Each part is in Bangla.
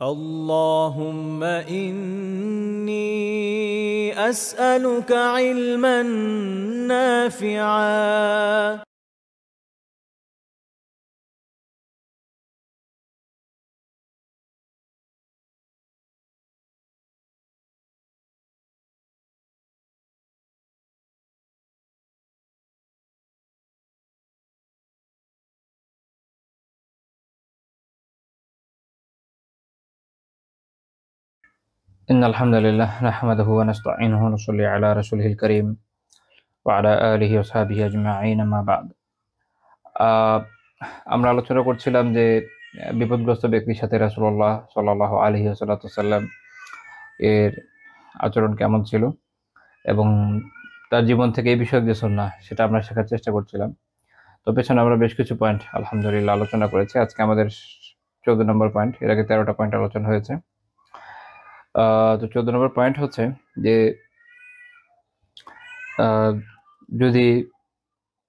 اللهم إني أسألك علما نافعا إن الحمد لله نحمده ونستعينه ونصلي على رسوله الكريم وعلى آله وصحبه أجمعين ما بعد আমরা আলোচনা করছিলাম যে বিপদগ্রস্ত ব্যক্তির সাথে রাসূলুল্লাহ সাল্লাল্লাহু আলাইহি ওয়াসাল্লাম এর আচরণ কেমন ছিল এবং তার জীবন থেকে এই বিষয়ক যে সুন্নাহ সেটা আমরা শেখার চেষ্টা করছিলাম। তো পেছনে আমরা বেশ কিছু পয়েন্ট আলহামদুলিল্লাহ আলোচনা করেছি। আজকে আমাদের 14 নম্বর পয়েন্ট, এর আগে 13টা পয়েন্ট আলোচনা হয়েছে। তো 14 নম্বর পয়েন্ট হচ্ছে যে যদি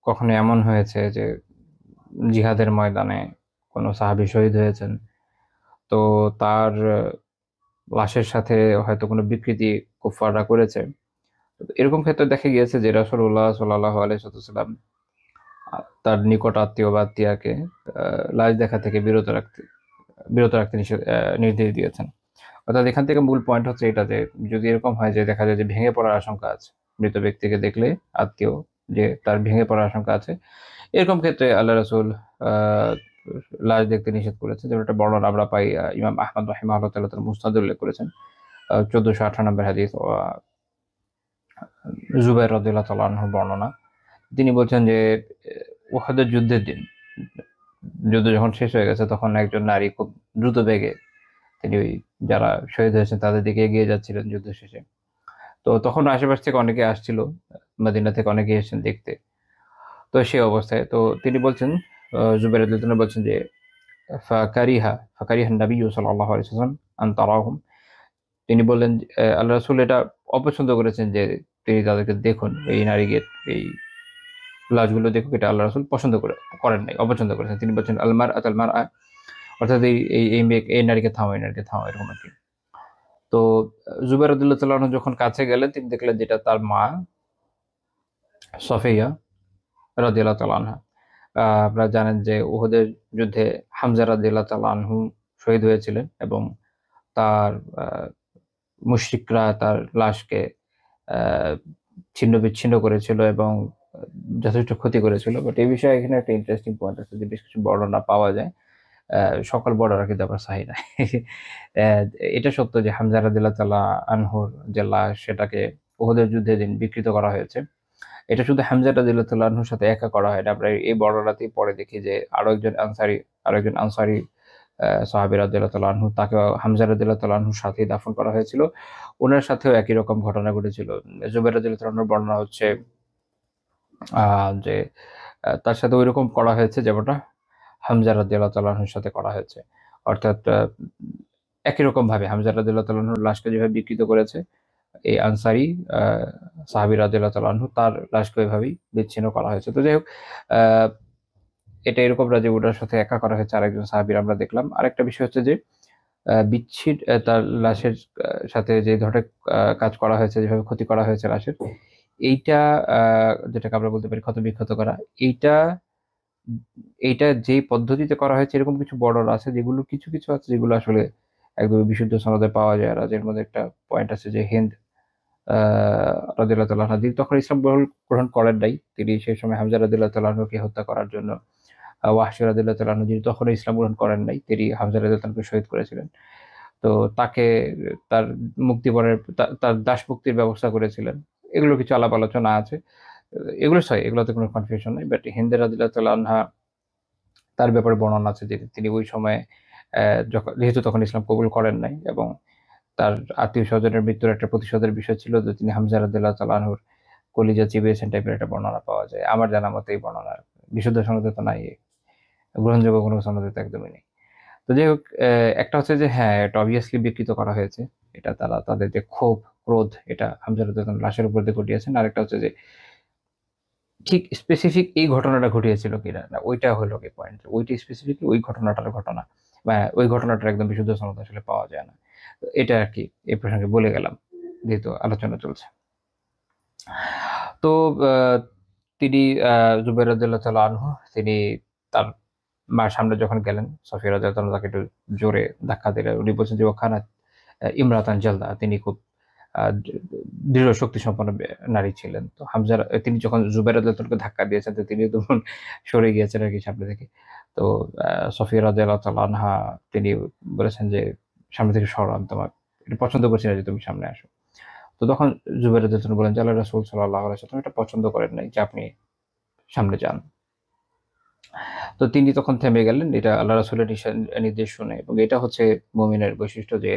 কখনো এমন হয়েছে যে জিহাদের ময়দানে কোনো সাহাবী শহীদ হয়েছেন, তো তার লাশের সাথে হয়তো কোনো বিকৃতি কুফাররা করেছে। এরকম ক্ষেত্রে দেখা গিয়েছে যে রাসূলুল্লাহ সাল্লাল্লাহু আলাইহি ওয়াসাল্লাম তার নিকট আত্মীয় বা আত্মীয়াকে লাশ দেখা থেকে বিরত রাখতে নির্দেশ দিয়েছেন। অর্থাৎ এখান থেকে মূল পয়েন্ট হচ্ছে এটা যে যদি এরকম হয় যে দেখা যায় যে ভেঙে পড়ার আশঙ্কা আছে, মৃত ব্যক্তিকে দেখলে আত্মীয় যে তার ভেঙে পড়ার আশঙ্কা আছে, এরকম ক্ষেত্রে আল্লাহ রাসূল লাশ দেখতে নিষেধ করেছেন। যেমন একটা বর্ণনা আমরা পাই, ইমাম আহমদ রাহিমাহুল্লাহ তাআলা তার মুসনাদে উল্লেখ করেছেন 1418 নম্বর হাদিস, জুবাইর রাদিয়াল্লাহু তাআলা আনহুর বর্ণনা। তিনি বলছেন যে উহুদের যুদ্ধের দিন, যুদ্ধ যখন শেষ হয়ে গেছে তখন একজন নারী খুব দ্রুত বেগে তিনি ওই যারা শহীদ হয়েছেন তাদের দিকে এগিয়ে যাচ্ছিলেন যুদ্ধ শেষে। তো তখন আশেপাশ থেকে অনেকে আসছিল, মদিনা থেকে অনেকে এসেছেন দেখতে। তো সেই অবস্থায় তো তিনি বলছেন, জুবাইর রাদিয়াল্লাহু তাআলা বলছেন যে ফাকারিহা নবী সাল্লাল্লাহু আলাইহি ওয়াসাল্লাম আন তারাহুম। তিনি বললেন আল্লাহ রাসূল এটা অপছন্দ করেছেন যে তিনি তাদেরকে দেখুন, এই নারীকে এই লাশগুলো দেখুক, এটা আল্লাহ রাসূল করেন নাই, অপছন্দ করেছেন। তিনি বলছেন আল মারআতুল মারআ, অর্থাৎ এই মেয়ে এই নারীকে থামাও, এই নারীকে থামাও, এরকম আরকি। তো জুবাইর রাদিয়াল্লাহু তাআলা আনহু যখন কাছে গেলেন তিনি দেখলেন যেটা তার মা সফিয়া রাদিয়াল্লাহু তাআলা আনহা। আপনারা জানেন যে উহুদের যুদ্ধে হামজা রাদিয়াল্লাহু তাআলা আনহু শহীদ হয়েছিলেন এবং তার মুশরিকরা তার লাশকে ছিন্ন-বিচ্ছিন্ন করেছিল এবং যথেষ্ট ক্ষতি করেছিল। বাট এই বিষয়ে এখানে একটা ইন্টারেস্টিং পয়েন্ট আছে যে বেশ কিছু বর্ণনা পাওয়া যায়। সকল বর্ণনা কিন্তু আবার সহিহ নয়। এটা সত্য যে হামজা রাদিয়াল্লাহু তাআলা আনহুর যে লাশ সেটাকে উহুদের যুদ্ধের দিন বিকৃত করা হয়েছে। এটা শুধু হামজা রাদিয়াল্লাহু তাআলা আনহুর সাথে একা করা হয়নি। আমরা এই বর্ণনাতেই পরে দেখি যে আরো একজন আনসারী সাহাবী রাদিয়াল্লাহু তাআলা আনহু, তাকেও হামজা রাদিয়াল্লাহু তাআলা আনহুর সাথেই দাফন করা হয়েছিল। উনার সাথেও একই রকম ঘটনা ঘটেছিল। জুবাইর রাদিয়াল্লাহু তাআলা আনহুর বর্ণনা হচ্ছে যে তার সাথে ঐরকম করা হয়েছে যেমনটা হামজা রাদিয়াল্লাহু তাআলা আনহুর সাথে করা হয়েছে। অর্থাৎ একই রকমভাবে হামজা রাদিয়াল্লাহু তাআলা আনহুর লাশকে যেভাবে বিকৃত করেছে, এই আনসারী সাহাবী রাদিয়াল্লাহু তাআলা আনহু তার লাশকে এভাবেই বিচ্ছিন্ন করা হয়েছে। তো যাই হোক, এটা এরকম না যে ওনার সাথে একা করা হয়েছে আরেকজন সাহাবীর আমরা দেখলাম। আরেকটা বিষয় হচ্ছে যে তার লাশের সাথে যে ধরনের কাজ করা হয়েছে, যেভাবে ক্ষতি করা হয়েছে লাশের, এইটা যেটাকে আমরা বলতে পারি ক্ষতবিক্ষত করা, এইটা যেই পদ্ধতিতে করা হয়েছে এরকম কিছু বর্ণনা আছে, যেগুলো কিছু আছে যেগুলো আসলে একদমই বিশুদ্ধ সনদে পাওয়া যায় না। যের মধ্যে একটা পয়েন্ট আছে যে হিন্দ রাদিয়াল্লাহু তাআলা আনহা, তিনি তখন ইসলাম গ্রহণ করেন নাই। তিনি সেই সময় হামজা রাদিয়াল্লাহু তাআলা আনহুকে হত্যা করার জন্য ওয়াহশী রাদিয়াল্লাহু তাআলা আনহু, যিনি তখনও ইসলাম গ্রহণ করেন নাই, তিনি হামজা রাদিয়াল্লাহু তাআলাকে শহীদ করেছিলেন। তো তাকে তার মুক্তিপণের তার দাস মুক্তির ব্যবস্থা করেছিলেন। এগুলো কিছু আলাপ আলোচনা আছে। এগুলো সহি, এগুলোতে কোনো কনফিউশন নাই। বাট হিন্দ রাদিয়াল্লাহু তাআলা আনহা, তার ব্যাপারে বর্ণনা আছে যে তিনি ওই সময়ে যেহেতু তখন ইসলাম কবুল করেন নাই এবং তার আত্মীয়-স্বজনের মৃত্যুর একটা প্রতিশোধের বিষয় ছিল যে তিনি হামজা রাদিয়াল্লাহু তাআলা আনহুর কলিজা চিবিয়েছেন টাইপের একটা বর্ণনা পাওয়া যায়। আমার জানা মতে এই বর্ণনা বিশুদ্ধ সনদে তো নাই, গ্রহণযোগ্য কোনো সনদে তো একদমই নেই। তো যাই হোক, একটা হচ্ছে যে হ্যাঁ, এটা obviously বিকৃত করা হয়েছে। এটা তাদের যে ক্ষোভ, ক্রোধ, এটা হামজা রাদিয়াল্লাহু তাআলার লাশের উপর দিয়ে ঘটিয়েছেন। আরেকটা হচ্ছে যে ঠিক স্পেসিফিক এই ঘটনাটা ঘটিয়েছিল কিনা? না, ওইটা হলো গিয়ে পয়েন্ট। ওইটা স্পেসিফিকলি ওই ঘটনাটার ঘটনা। ওই ঘটনাটা একদম বিশুদ্ধ সনদ আসলে পাওয়া যায় না। তো এটা আর কি এই প্রসঙ্গে বলে গেলাম, যেহেতু আলোচনা চলছে। তো আহ, তিনি জুবাইর রাদিয়াল্লাহু তাআলা আনহু তিনি তার মার সামনে যখন গেলেন, সফিয়া রাদিয়াল্লাহু তাআলা তাকে একটু জোরে ধাক্কা দিলেন। উনি বলছেন যে ওখানে ইমরাতান জালদা, তিনি খুব দৃঢ় শক্তি সম্পন্ন নারী ছিলেন। তো হামজা তিনি যখন জুবাইর রাদিয়াল্লাহু তাআলাকে ধাক্কা দিয়েছেন, তো তিনি তখন সরে গিয়েছেন আর কি সামনে থেকে। তো সফিয়া রাদিয়াল্লাহু তাআলা আনহা তিনি বলেছেন যে সামনে থেকে সরো, আমি তোমার এটা পছন্দ করছি না যে তুমি সামনে আসো। তো তখন জুবাইর রাদিয়াল্লাহু তাআলা বলেন যে আল্লাহ রাসূল সাল্লাল্লাহু আলাইহি ওয়াসাল্লাম এটা পছন্দ করেন নাই যে আপনি সামনে যান। তো তিনি তখন থেমে গেলেন, এটা আল্লাহ রাসূলের নির্দেশ শুনে। এবং এটা হচ্ছে মুমিনের বৈশিষ্ট্য যে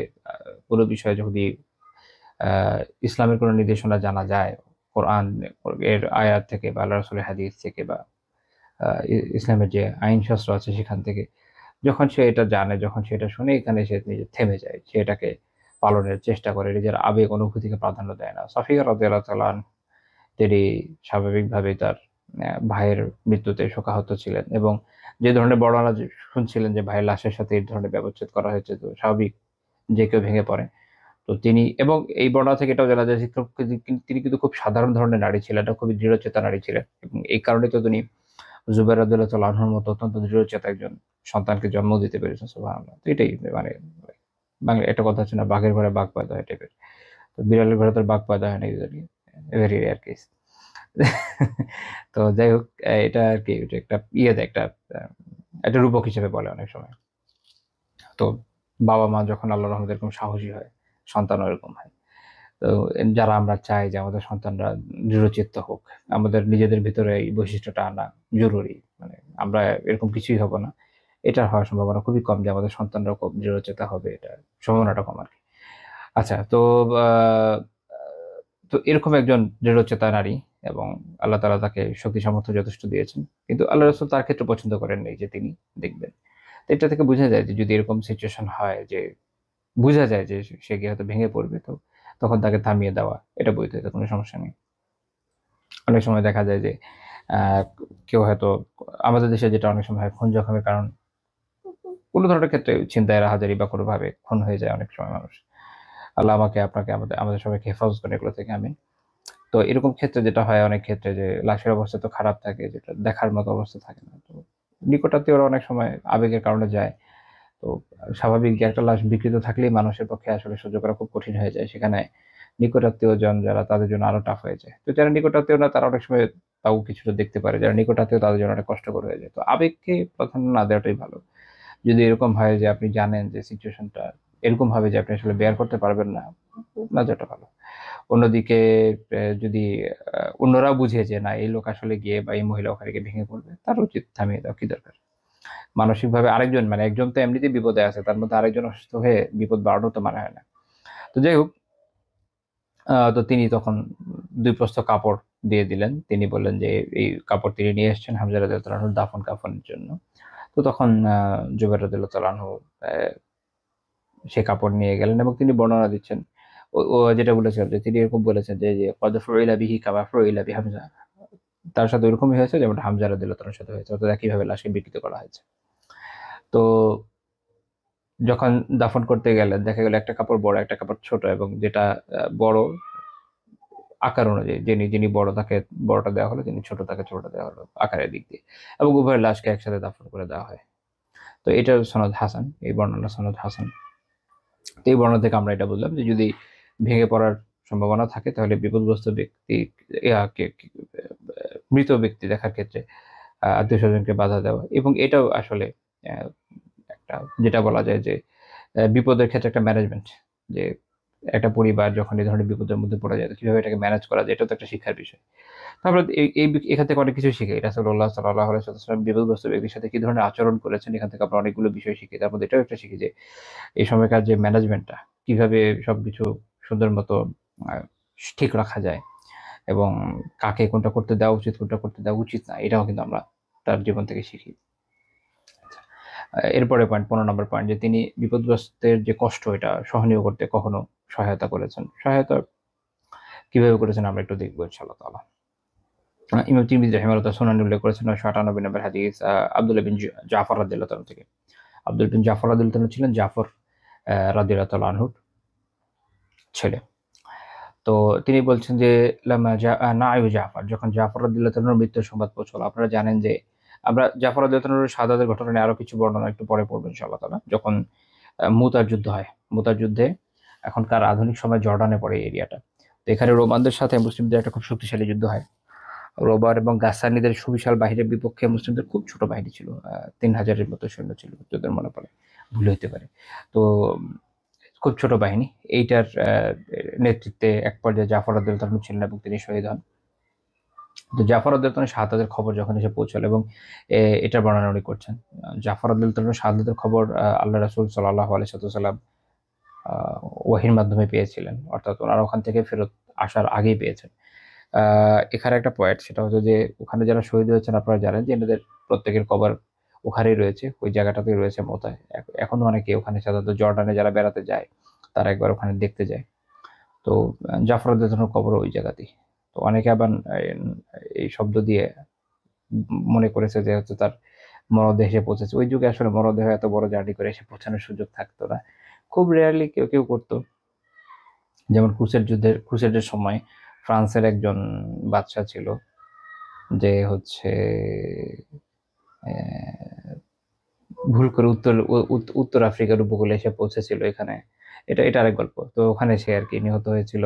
কোনো বিষয়ে যদি ইসলামের কোনো নির্দেশনা জানা যায় কোরআন এর আয়াত থেকে বা আল্লাহ রাসূলের হাদিস থেকে বা ইসলামের যে আইন শাস্ত্র আছে সেখান থেকে, যখন সে এটা জানে, যখন সে এটা শুনে, এখানে সে নিজে থেমে যায়, সে এটাকে পালনের চেষ্টা করে, নিজের আবেগ অনুভূতিকে প্রাধান্য দেয় না। সাফিয়া রাদিয়াল্লাহু তাআলা তিনি স্বাভাবিকভাবেই তার ভাইয়ের মৃত্যুতে শোকাহত ছিলেন এবং যে ধরনের বর্ণনা শুনছিলেন যে ভাইয়ের লাশের সাথে এই ধরনের ব্যবচ্ছেদ করা হয়েছে, তো স্বাভাবিক যে কেউ ভেঙে পড়ে। তো তিনি, এবং এই বর্ণনা থেকে এটাও জানা যায় যে তিনি কিন্তু খুব সাধারণ ধরনের নারী ছিলেন, এটা খুবই দৃঢ়চেতা নারী ছিলেন এবং এই কারণে তো তিনি জুবাইর রাদিয়াল্লাহু তাআলা আনহুর মতো অত্যন্ত দৃঢ়চেতা একজন সন্তানকে জন্ম দিতে পেরেছেন। সুবহানাল্লাহ। তো এটাই মানে বাংলা একটা কথা আছে না, বাঘের ঘরে বাঘ পয়দা হয় টাইপের। তো বিড়ালের ঘরে তো বাঘ পয়দা হয় না, ইউজুয়ালি ভেরি রেয়ার কেস। তো যাই হোক, এটা আর কি এটা একটা একটা একটা রূপক হিসেবে বলে অনেক সময়। তো বাবা মা যখন আল্লাহর রহমতে এরকম সাহসী হয়, সন্তানও এরকম হয়। তো যারা আমরা চাই যে আমাদের সন্তানরা দৃঢ়চিত্ত হোক, আমাদের নিজেদের ভিতরে এই বৈশিষ্ট্যটা আনা জরুরি। মানে আমরা এরকম কিছুই হব না, এটা হওয়ার সম্ভাবনা খুবই কম যে আমাদের সন্তানরা খুব দৃঢ়চেতা হবে, এটা সম্ভাবনাটা কম আর কি। আচ্ছা, তো আহ, তো এরকম একজন দৃঢ়চেতা নারী, এবং আল্লাহ তাআলা তাকে শক্তি সামর্থ্য যথেষ্ট দিয়েছেন, কিন্তু আল্লাহ রাসূল তার ক্ষেত্রে পছন্দ করেন নাই যে তিনি দেখবেন। তো এটা থেকে বোঝা যায় যে যদি এরকম সিচুয়েশন হয় যে বোঝা যায় যে সে গিয়ে হয়তো ভেঙে পড়বে, তো তখন তাকে থামিয়ে দেওয়া এটা বৈধ, এটা কোনো সমস্যা নেই। অনেক সময় দেখা যায় যে আহ, কেউ হয়তো, আমাদের দেশে যেটা অনেক সময় হয়, খুন জখমের কারণ কোনো ধরনের ক্ষেত্রে ছিনতাই রাহাজারি বা কোনোভাবে খুন হয়ে যায় অনেক সময় মানুষ। আল্লাহ আমাকে আপনাকে আমাদের আমাদের সবাইকে হেফাজত করেন এগুলো থেকে, আমি। তো এরকম ক্ষেত্রে যেটা হয় অনেক ক্ষেত্রে যে লাশের অবস্থা তো খারাপ থাকে, যেটা দেখার মতো অবস্থা থাকে না। তো নিকটাত্মীয়রা অনেক সময় আবেগের কারণে যায়। তো স্বাভাবিক যে একটা লাশ বিকৃত থাকলেই মানুষের পক্ষে আসলে সহ্য করা খুব কঠিন হয়ে যায়, সেখানে নিকটাত্মীয় জন যারা, তাদের জন্য আরো টাফ হয়ে যায়। তো যারা নিকটাত্মীয় না তারা অনেক সময় তাও কিছুটা দেখতে পারে, যারা নিকটাত্মীয় তাদের জন্য অনেক কষ্টকর হয়ে যায়। তো আবেগকে প্রাধান্য না দেওয়াটাই ভালো। যদি এরকম হয় যে আপনি জানেন যে সিচুয়েশনটা এরকম হবে যে আপনি আসলে বেয়ার করতে পারবেন না, না যাওয়াটা ভালো। অন্যদিকে যদি অন্যরাও বুঝে যে না এই লোক আসলে গিয়ে বা এই মহিলা ওখানে গিয়ে ভেঙে পড়বে, তার উচিত থামিয়ে দেওয়া, কি দরকার। মানসিকভাবে আরেকজন, মানে একজন তো এমনিতেই বিপদে আছে, তার মধ্যে আরেকজন অসুস্থ হয়ে বিপদ বাড়ানো তো মানে হয় না। তো যাই হোক, তো তিনি তখন দুই প্রস্থ কাপড় দিয়ে দিলেন। তিনি বললেন যে এই কাপড় তিনি নিয়ে এসেছেন হামজা রাদিয়াল্লাহু আনহুর দাফন কাফনের জন্য। তো তখন জুবাইর রাদিয়াল্লাহু আনহু সে কাপড় নিয়ে গেলেন এবং তিনি বর্ণনা দিচ্ছেন। ও ও যেটা বলেছিলাম যে তিনি এরকম বলেছেন যে কদ ফুইলা বিহি কামা ফুইলা বিহামজা, তার সাথে ওরকমই হয়েছে যেমন হামজা রাদিয়াল্লাহু তাআলার সাথে হয়েছে, অর্থাৎ একইভাবে লাশকে বিকৃত করা হয়েছে। তো যখন দাফন করতে গেলেন দেখা গেল একটা কাপড় বড়, একটা কাপড় ছোট, এবং যেটা বড় আকার অনুযায়ী, যিনি যিনি বড় তাকে বড়টা দেওয়া হলো, যিনি ছোট তাকে ছোটটা দেওয়া হলো আকারের দিক দিয়ে, এবং উভয়ের লাশকে একসাথে দাফন করে দেওয়া হয়। তো এটার সনদ হাসান, এই বর্ণনা সনদ হাসান। তো এই বর্ণনা থেকে আমরা এটা বুঝলাম যে যদি ভেঙে পড়ার সম্ভাবনা থাকে তাহলে বিপদগ্রস্ত ব্যক্তি, মৃত ব্যক্তি দেখার ক্ষেত্রে আত্মীয় স্বজনকে বাধা দেওয়া, এবং এটাও আসলে আহ, একটা যেটা বলা যায় যে বিপদের ক্ষেত্রে একটা ম্যানেজমেন্ট, যে একটা পরিবার যখন এই ধরনের বিপদের মধ্যে পড়ে যায় তো কিভাবে এটাকে ম্যানেজ করা যায়, এটা তো একটা শিক্ষার বিষয়। তারপরে এখান থেকে অনেক কিছু শিখে, রাসূলুল্লাহ সাল্লাল্লাহু আলাইহি ওয়াসাল্লাম বিপদগ্রস্ত ব্যক্তির সাথে কি ধরনের আচরণ করেছেন, এখান থেকে আমরা অনেকগুলো বিষয় শিখি। তার মধ্যে এটাও একটা শিখি যে এই সময়কার যে ম্যানেজমেন্টটা, কিভাবে সবকিছু সুন্দর মতো আহ, ঠিক রাখা যায়, এবং কাকে কোনটা করতে দেওয়া উচিত, কোনটা করতে দেওয়া উচিত না, এটাও কিন্তু আমরা তার জীবন থেকে শিখি। এরপরে পয়েন্ট, 15 নম্বর পয়েন্ট, যে তিনি বিপদগ্রস্তের যে কষ্ট এটা সহনীয় করতে কখনো সহায়তা করেছেন। সহায়তা কিভাবে করেছেন আমরা একটু দেখবো ইনশাআল্লাহ তাআলা। ইমাম তিরমিজি রাহিমাহুল্লাহ সুনানে উল্লেখ করেছেন 998 নম্বর হাদিস, আব্দুল্লাহ বিন জাফর রাদিয়াল্লাহু তাআলা থেকে। আব্দুল বিন জাফর রাদিয়াল্লাহু তাআলা ছিলেন জাফর রাদিয়াল্লাহু তাআলা আনহুর ছেলে। তো তিনি বলছেন যে লাম্মা না'য়ু জাফর, যখন জাফর রাদিয়াল্লাহু তাআলার মৃত্যুর সংবাদ পৌঁছলো। আপনারা জানেন যে আমরা জাফর রাদিয়াল্লাহু তাআলার শাহাদাতের ঘটনা নিয়ে আরো কিছু বর্ণনা একটু পরে পড়ব ইনশাআল্লাহ তাআলা। যখন মুতার যুদ্ধ হয়, মুতার যুদ্ধে এখনকার আধুনিক সময় জর্ডানে পড়ে এই এরিয়াটা। তো এখানে রোমানদের সাথে মুসলিমদের একটা খুব শক্তিশালী যুদ্ধ হয়। রোবার এবং গাসানিদের সুবিশাল বাহিনীর বিপক্ষে মুসলিমদের খুব ছোট বাহিনী ছিল, 3000-এর মতো সৈন্য ছিল যদের মনে পড়ে, ভুল হইতে পারে। তো খুব ছোট বাহিনী, এইটার নেতৃত্বে এক পর্যায়ে জাফর রাদিয়াল্লাহু তাআলা ছিলেন এবং তিনি শহীদ হন। তো জাফর রাদিয়াল্লাহু তাআলার শাহাদাতের খবর যখন এসে পৌঁছালো এবং এটার বর্ণনা উনি করছেন। জাফর রাদিয়াল্লাহু তাআলার শাহাদাতের খবর আল্লাহ রাসূল সাল্লাল্লাহু আলাইহি ওয়াসাল্লাম ওহীর মাধ্যমে পেয়েছিলেন, অর্থাৎ ওনারা ওখান থেকে ফেরত আসার আগেই পেয়েছেন। এখানে একটা পয়েন্ট, সেটা হচ্ছে যে ওখানে যারা শহীদ হয়েছেন আপনারা জানেন যে এনাদের প্রত্যেকের কবর ওখানেই রয়েছে, ওই জায়গাটাতেই রয়েছে মোতায়। এখনো অনেকে ওখানে, সাধারণত জর্ডানে যারা বেড়াতে যায় তারা একবার ওখানে দেখতে যায়। তো জাফর রাদিয়াল্লাহু তাআলার কবর ওই জায়গাতেই। তো অনেকে আবার এই শব্দ দিয়ে মনে করেছে যে হচ্ছে তার মরদেহ এসে পৌঁছেছে। ওই যুগে আসলে মরদেহ এত বড় জার্নি করে এসে পৌঁছানোর সুযোগ থাকতো না, খুব রেয়ারলি কেউ কেউ করতো। যেমন ক্রুসেডের সময় ফ্রান্সের একজন বাদশা ছিল যে হচ্ছে ভুল করে উত্তর আফ্রিকার উপকূলে এসে পৌঁছেছিল এখানে। এটা আরেক গল্প। তো ওখানে সে আর কি নিহত হয়েছিল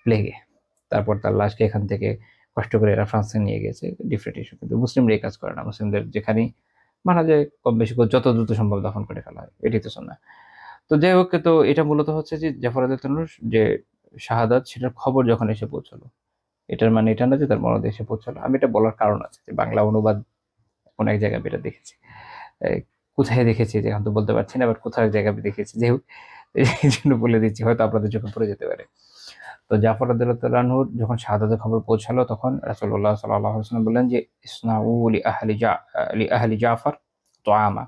প্লেগে। তারপর তার লাশকে এখান থেকে কষ্ট করে এরা ফ্রান্সে নিয়ে গেছে ডিফারেন্ট ইস্যু। কিন্তু মুসলিমরা এই কাজ করে না। মুসলিমদের যেখানেই মারা যায় কম বেশি করে যত দ্রুত সম্ভব দাফন করে ফেলা হয়, এটি তো সুন্নাহ। তো যাই হোক, তো এটা মূলত হচ্ছে যে জাফর রাদিয়াল্লাহু তাআলার যে শাহাদাত, সেটার খবর যখন এসে পৌঁছালো, এটার মানে এটা না যে তার মরদেহ এসে পৌঁছালো। আমি এটা বলার কারণ আছে যে বাংলা অনুবাদ কোন এক জায়গায় এটা দেখেছি, কোথায় দেখেছি যে এখন তো বলতে পারছি না, বাট কোথাও এক জায়গায় দেখেছি। যাই হোক, এই জন্য বলে দিচ্ছি, হয়তো আপনাদের চোখে পড়ে যেতে পারে। তো জাফর রাদিয়াল্লাহু তাআলা আনহুর যখন শাহাদাতের খবর পৌঁছালো, তখন রাসূলুল্লাহ সাল্লাল্লাহু আলাইহি ওয়াসাল্লাম বললেন যে ইসনাউ লি আহলি জাফর তুআমা,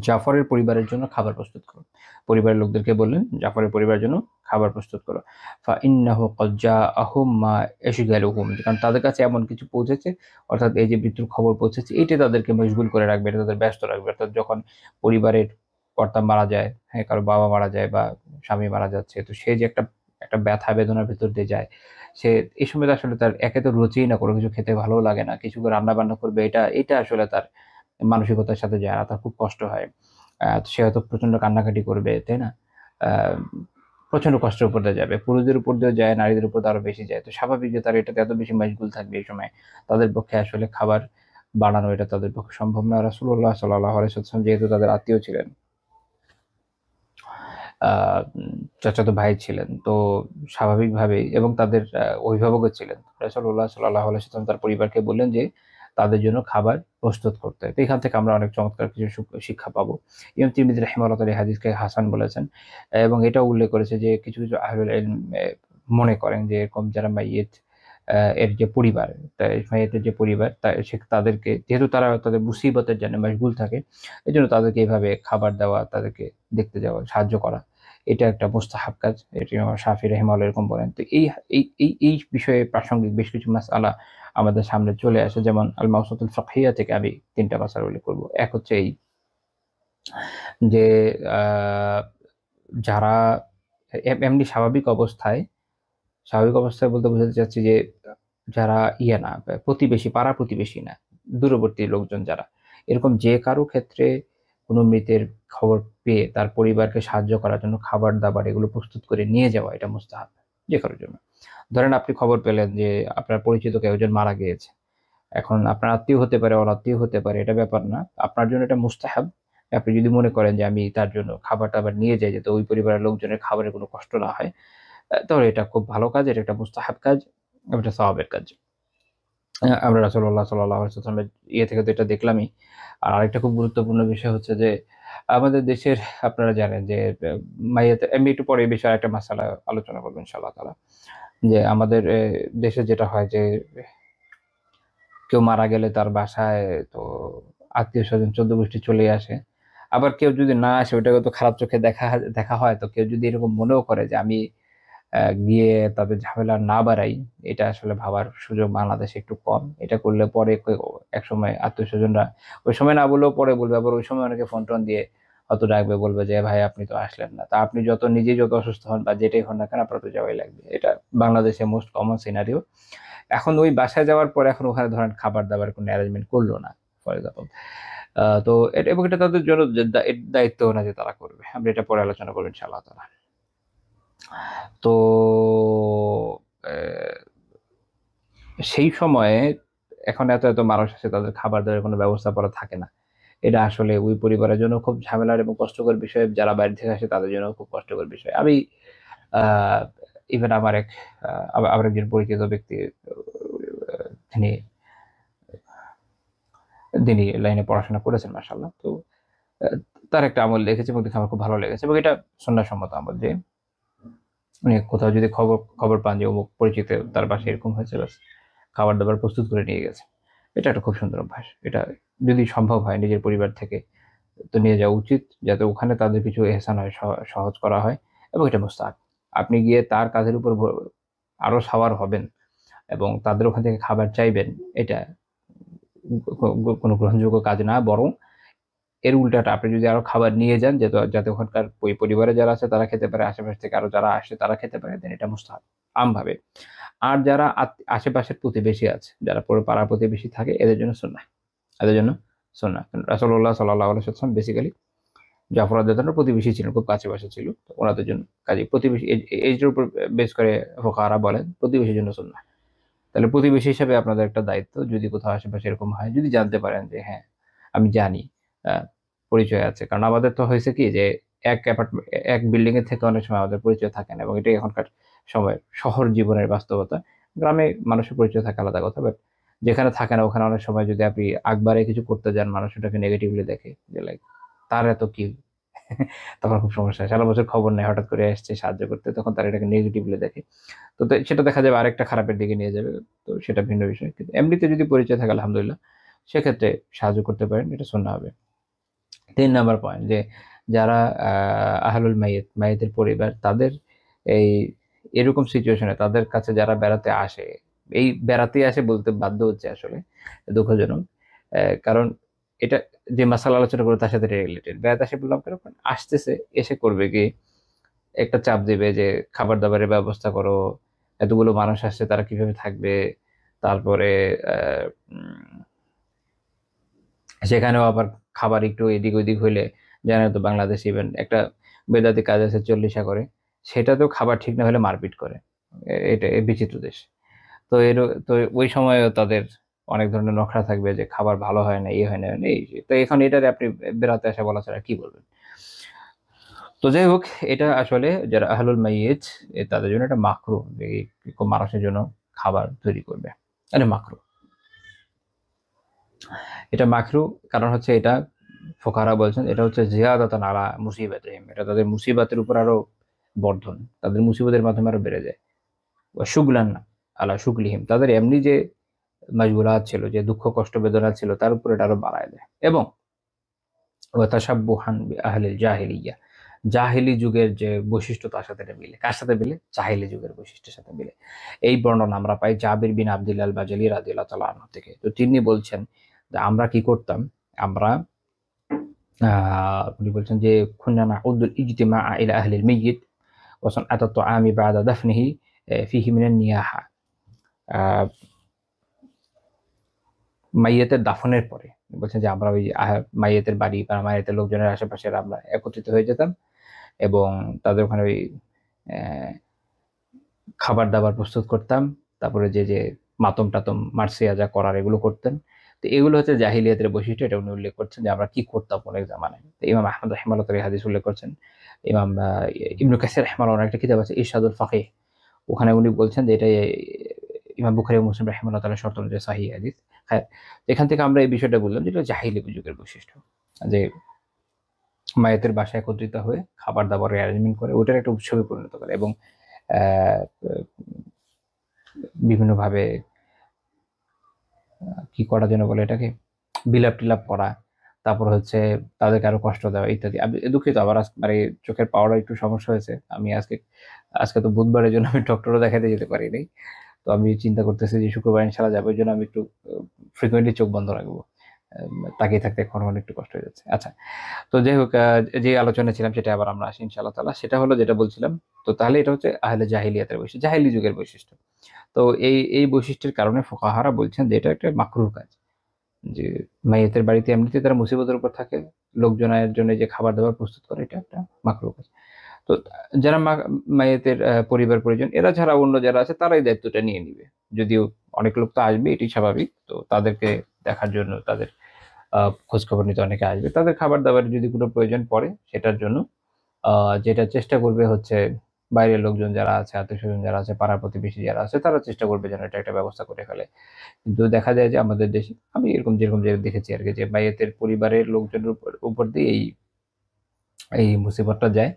জাফরের পরিবারের জন্য খাবার প্রস্তুত করো। পরিবারের লোকদেরকে বললেন জাফরের পরিবারের জন্য খাবার প্রস্তুত করো। ফা ইন্নাহু ক্বাদ জাআহুম মা ইয়াশগালুহুম, কারণ তাদের কাছে এমন কিছু পৌঁছেছে, অর্থাৎ এই যে মৃত্যুর খবর পৌঁছেছে, এটা তাদেরকে মশগুল করে রাখবে, এটা তাদের ব্যস্ত রাখবে। অর্থাৎ যখন পরিবারের কর্তা মারা যায়, হ্যাঁ, কারো বাবা মারা যায় বা স্বামী মারা যাচ্ছে, তো সে যে একটা ব্যথা বেদনার ভেতর দিয়ে যায়, সে এই সময় আসলে তার একে তো রুচিই না, কোনো কিছু খেতে ভালো লাগে না, কিছু করে রান্না বান্না করবে, এটা আসলে তার মানসিকতার সাথে যায় না, তার খুব কষ্ট হয়। সে হয়তো প্রচন্ড কান্নাকাটি করবে, তাই না? প্রচন্ড কষ্টের উপর দিয়ে যাবে, পুরুষদের উপর দিয়ে যায়, নারীদের উপর আরো বেশি যায়। তো স্বাভাবিক যে তারা এটাতে এত বেশি মশগুল থাকবে এই সময়, তাদের পক্ষে আসলে খাবার বানানো এটা তাদের পক্ষে সম্ভব না। রাসূলুল্লাহ সাল্লাল্লাহু আলাইহি ওয়াসাল্লাম যেহেতু তাদের আত্মীয় ছিলেন, চাচাতো ভাই ছিলেন, তো স্বাভাবিকভাবেই, এবং তাদের অভিভাবকও ছিলেন, রাসূলুল্লাহ সাল্লাল্লাহু আলাইহি ওয়াসাল্লাম তার পরিবারকে বললেন যে তাদের জন্য খাবার প্রস্তুত করতে। তো এখান থেকে আমরা অনেক চমৎকার কিছু শিক্ষা পাবো। ইমাম তিরমিজি রাহিমাহুল্লাহ তাআলা এই হাদিসকে হাসান বলেছেন, এবং এটাও উল্লেখ করেছে যে কিছু আহলুল ইলম মনে করেন যে এরকম যারা মাইয়িত এর যে পরিবার, মাইয়িতের যে পরিবার, তাদেরকে, যেহেতু তারা তাদের মুসিবতের জন্য মশগুল থাকে, এজন্য তাদেরকে এইভাবে খাবার দেওয়া, তাদেরকে দেখতে যাওয়া, সাহায্য করা, এটা একটা মুস্তাহাব কাজ। এটি ইমাম শাফিঈ রাহিমাহুল্লাহ এরকম বলেন। তো এই বিষয়ে প্রাসঙ্গিক বেশ কিছু মাসআলা আমাদের সামনে চলে আসে। যেমন আল মাওসুআতুল ফিকহিয়া থেকে আমি ৩টা মাসআলা উল্লেখ করব। এক হচ্ছে এই যে যারা এমনি স্বাভাবিক অবস্থায় বলতে বোঝাতে চাচ্ছি যে যারা না, প্রতিবেশী, পাড়া প্রতিবেশী না, দূরবর্তী লোকজন যারা, এরকম যে কারো ক্ষেত্রে কোনো মৃতের খবর পেয়ে তার পরিবারকে সাহায্য করার জন্য খাবার-দাবার এগুলো প্রস্তুত করে নিয়ে যাওয়া, এটা মুস্তাহাব যে কারোর জন্য। ধরেন আপনি খবর পেলেন যে আপনার পরিচিত কেউ একজন মারা গিয়েছে। এখন আপনার আত্মীয় হতে পারে, অনাত্মীয় হতে পারে, এটা ব্যাপার না। আপনার জন্য এটা মুস্তাহাব। আপনি যদি মনে করেন যে আমি তার জন্য খাবার-টাবার নিয়ে যাই যাতে ওই পরিবারের লোকজনের খাবারের কোনো কষ্ট না হয়, তাহলে এটা খুব ভালো কাজ, এটা একটা মুস্তাহাব কাজ, এটা সওয়াবের কাজ। আমরা রাসূলুল্লাহ সাল্লাল্লাহু আলাইহি ওয়াসাল্লামের থেকে তো এটা দেখলামই। আর আরেকটা খুব গুরুত্বপূর্ণ বিষয় হচ্ছে যে আমাদের দেশের, আপনারা জানেন যে আমি একটু পরে এই বিষয়ে একটা মাসআলা আলোচনা করব ইনশাআল্লাহ তাআলা। যে আমাদের দেশে যেটা হয় যে কেউ মারা গেলে তার বাসায় তো আত্মীয়-স্বজন ১৪ গোষ্ঠী চলেই আসে। আবার কেউ যদি না আসে, ওটাকে তো খারাপ চোখে দেখা হয়। তো কেউ যদি এরকম মনেও করে যে আমি গিয়ে তাদের ঝামেলা না বাড়াই, এটা আসলে ভাবার সুযোগ বাংলাদেশে একটু কম। এটা করলে পরে এক সময় আত্মীয় স্বজনরা ওই সময় না বললেও পরে বলবে, আবার ওই সময় অনেকে ফোন টোন দিয়ে হয়তো ডাকবে, বলবে যে ভাই আপনি তো আসলেন না। তা আপনি নিজেই যত অসুস্থ হন বা যেটাই হন না কেন, আপনার তো যাওয়াই লাগবে। এটা বাংলাদেশে মোস্ট কমন সিনারিও। এখন ওই বাসায় যাওয়ার পরে এখন ওখানে ধরেন খাবার দাবার কোনো অ্যারেঞ্জমেন্ট করলো না, ফর এক্সাম্পল। তো এটা, এবং এটা তাদের জন্য দায়িত্ব না যে তারা করবে। আমরা এটা পরে আলোচনা করবো ইনশাআল্লাহ তাআলা। তো সেই সময়ে এখন এত এত মানুষ আছে, তাদের খাবার দাবারের কোনো ব্যবস্থা করা থাকে না। এটা আসলে ওই পরিবারের জন্য খুব ঝামেলার এবং কষ্টকর বিষয়, যারা বাইরে থেকে আসে তাদের জন্য খুব কষ্টকর বিষয়। আমি ইভেন আমার একজন পরিচিত ব্যক্তি, তিনি তিনি লাইনে পড়াশোনা করেছেন মাশাআল্লাহ। তো তার একটা আমল দেখেছি এবং দেখে আমার খুব ভালো লেগেছে, এবং এটা সুন্নাহসম্মত আমল যে উনি কোথাও যদি খবর পান যে অমুক পরিচিত তার বাসায় এরকম হয়েছে, ব্যাস খাবার দাবার প্রস্তুত করে নিয়ে গেছে। এটা একটা খুব সুন্দর অভ্যাস। এটা যদি সম্ভব হয় নিজের পরিবার থেকে তো নিয়ে যাওয়া উচিত, যাতে ওখানে তাদের কিছু এহসান হয়, সহজ করা হয়, এবং এটা মুস্তাহাব। আপনি গিয়ে তার কাজের উপর আরো সাওয়ার হবেন এবং তাদের ওখান থেকে খাবার চাইবেন, এটা কোনো গ্রহণযোগ্য কাজ না। বরং এর উল্টাটা, আপনি যদি আরো খাবার নিয়ে যান যাতে ওখানকার ওই পরিবারে যারা আছে তারা খেতে পারে, আশেপাশ থেকে আরো যারা আসে তারা খেতে পারে, দেন এটা মুস্তাহাব আমভাবে। আর যারা আশেপাশের প্রতিবেশী আছে, যারা পুরো পাড়া প্রতিবেশী থাকে, এদের জন্য সুন্নাহ, এদের জন্য সুন্নাহ। রাসূলুল্লাহ সাল্লাল্লাহু আলাইহি ওয়াসাল্লাম বেসিক্যালি জাফর রাদিয়াল্লাহু আনহু প্রতিবেশী ছিলেন, খুব কাছে বাসা ছিল, তো ওনাদের জন্য কাজে প্রতিবেশী এইটার উপর বেস করে ফুকাহারা বলেন প্রতিবেশীর জন্য সুন্নাহ। তাহলে প্রতিবেশী হিসাবে আপনাদের একটা দায়িত্ব, যদি কোথাও আশেপাশে এরকম হয়, যদি জানতে পারেন যে হ্যাঁ আমি জানি পরিচয় আছে। কারণ আমাদের তো হয়েছে কি যে এক বিল্ডিং এর থেকে অনেক সময় আমাদের পরিচয় থাকে না, এবং এটাই এখনকার সময় শহর জীবনের বাস্তবতা। গ্রামে মানুষের পরিচয় থাকে আলাদা কথা, বাট যেখানে থাকে না ওখানে অনেক সময় যদি আপনি আকবারে কিছু করতে যান, মানুষ ওটাকে নেগেটিভলি দেখে, যে লাইক তার এত কি তখন খুব সমস্যা হয়। সারা বছর খবর নেই, হঠাৎ করে আসছে সাহায্য করতে, তখন তারা এটাকে নেগেটিভলি দেখে। তো সেটা দেখা যাবে আরেকটা খারাপের দিকে নিয়ে যাবে। তো সেটা ভিন্ন বিষয়। কিন্তু এমনিতে যদি পরিচয় থাকে আলহামদুলিল্লাহ, সেক্ষেত্রে সাহায্য করতে পারেন, এটা সুন্নাহ হবে। ৩ নাম্বার পয়েন্ট, যে যারা আহলুল মাইয়েতের পরিবার, তাদের এই এরকম সিচুয়েশনে তাদের কাছে যারা বেড়াতে আসে, এই বেড়াতে আসে বলতে বাধ্য হচ্ছে আসলে, দুঃখজনক। কারণ এটা যে মাসালা আলোচনা করবো তার সাথে রিলেটেড। বেড়াতে আসে বললাম কেন, কারণ আসতেছে, এসে করবে কি, একটা চাপ দিবে যে খাবার দাবারের ব্যবস্থা করো, এতগুলো মানুষ আসছে তারা কিভাবে থাকবে। তারপরে সেখানেও আবার খাবার একটু এদিক ওইদিক হইলে, জানেন তো বাংলাদেশ ইভেন একটা বেদাতি কাজ আছে 40 করে, সেটাতেও খাবার ঠিক না হলে মারপিট করে। এটা বিচিত্র দেশ। তো তো ওই সময়ও তাদের অনেক ধরনের নখরা থাকবে যে খাবার ভালো হয় না, হয় না, এই সেই। তো এখন এটারে আপনি বেড়াতে আসা বলা ছাড়া কি বলবেন? তো যাই হোক, এটা আসলে যারা আহলুল মাইয়িত তাদের জন্য এটা মাকরুহ, যে মানুষের জন্য খাবার তৈরি করবে, এটা মাকরুহ। এটা মাকরুহ কারণ হচ্ছে এটা ফুকাহারা বলছেন এটা হচ্ছে জিয়াদাতান আলা মুসিবাতিহিম, এটা তাদের মুসিবাতের উপর আরো বর্ধন, তাদের মুসিবতের মাধ্যমে আরো বেড়ে যায়। ওয়া শুগলান আলা শুগলিহিম, তাদের এমনি যে মাশগুলাত ছিল, যে দুঃখ কষ্ট বেদনা ছিল, তার উপর এটা আরো বাড়ায় দেয়। এবং ওয়া তাশাব্বুহান বিআহলিল জাহিলিয়্যাহ, জাহিলি যুগের যে বৈশিষ্ট্য তার সাথে এটা মিলে। কার সাথে মিলে? জাহিলি যুগের বৈশিষ্ট্যের সাথে মিলে। এই বর্ণনা আমরা পাই জাবির বিন আব্দুল্লাহ আল বাজালি রাদিয়াল্লাহু তাআলা আনহু থেকে। তো তিনি বলছেন যে আমরা কি করতাম, আমরা উনি বলছেন যে কুন্না নাউদ্দুল ইজতিমা ইলা আহলিল মাইয়িত ওয়া সানআত আত-তাআমি বা'দা দাফনিহি ফিহি মিনান নিয়াহা। মাইয়াতের দাফনের পরে বলছেন যে আমরা ওই মাইয়াতের বাড়ি বা মাইয়াতের লোকজনের আশেপাশে আমরা একত্রিত হয়ে যেতাম, এবং তাদের ওখানে ওই খাবার দাবার প্রস্তুত করতাম। তারপরে যে মাতম টাতম মার্সিয়া যা করার এগুলো করতেন। তো এগুলো হচ্ছে জাহিলিয়াতের বৈশিষ্ট্য, এটা উনি উল্লেখ করছেন যে আমরা কি করতাম অনেক জামানায়। তো ইমাম আহমদ রাহিমাহুল্লাহ এই হাদিস উল্লেখ করছেন। ইমাম ইবনু কাসির রাহিমাহুল্লাহ একটা কিতাব আছে ইরশাদুল ফাকিহ, ওখানে উনি বলছেন যে এটা ইমাম বুখারী ও মুসলিম রাহিমাহুল্লাহ তাআলা শর্ত অনুযায়ী সহিহ হাদিস। হ্যাঁ, এখান থেকে আমরা এই বিষয়টা বললাম যে এটা জাহিলি যুগের বৈশিষ্ট্য, যে মায়েতের বাসায় একত্রিত হয়ে খাবার দাবারের অ্যারেঞ্জমেন্ট করে ওটার একটা উৎসবে পরিণত করে, এবং বিভিন্নভাবে কি করা যেন বলে এটাকে, বিলাপ টিলাপ করা, তারপর হচ্ছে তাদেরকে আরো কষ্ট দেওয়া ইত্যাদি। আমি দুঃখিত, আবার মানে চোখের পাওয়ার একটু সমস্যা হয়েছে। আমি আজকে তো বুধবারের জন্য আমি ডক্টরও দেখাতে যেতে পারিনি। তো আমি চিন্তা করতেছি যে শুক্রবার ইনশাল্লাহ যাবো, ওই জন্য আমি একটু ফ্রিকুয়েন্টলি চোখ বন্ধ রাখবো। তাকিয়ে থাকতে এখন একটু কষ্ট হয়ে যাচ্ছে। আচ্ছা, তো যাই হোক, যে আলোচনা ছিলাম সেটা আবার আমরা আসি ইনশাআল্লাহ তাআলা। সেটা হলো যেটা বলছিলাম, তো তাহলে এটা হচ্ছে আহলে জাহিলিয়াতের বৈশিষ্ট্য, জাহিলি যুগের বৈশিষ্ট্য। তো এই বৈশিষ্ট্যের কারণে ফুকাহারা বলছেন যে এটা একটা মাকরুহ কাজ, যে মাইয়াতের বাড়িতে এমনিতে তারা মুসিবতের উপর থাকে, লোকজনের জন্য যে খাবার দাবার প্রস্তুত করে, এটা একটা মাকরুহ কাজ। তো যারা মাইয়াতের পরিবার পরিজন এরা ছাড়া অন্য যারা আছে তারাই দায়িত্বটা নিয়ে নিবে। যদিও অনেক লোক তো আসবে, এটি স্বাভাবিক। তো তাদেরকে দেখার জন্য, তাদের খোঁজ খবর নিতে অনেকে আসবে। তাদের খাবার দাবারের যদি কোনো প্রয়োজন পড়ে সেটার জন্য যেটা চেষ্টা করবে হচ্ছে বাইরের লোকজন যারা আছে, আত্মীয়স্বজন যারা আছে, পাড়া প্রতিবেশী যারা আছে, তারা চেষ্টা করবে যেন এটা একটা ব্যবস্থা করে ফেলে। কিন্তু দেখা যায় যে আমাদের দেশে আমি এরকম যেরকম যে দেখেছি আরকি, যে মাইয়াতের পরিবারের লোকজনের উপর দিয়ে এই মুসিবতটা যায়।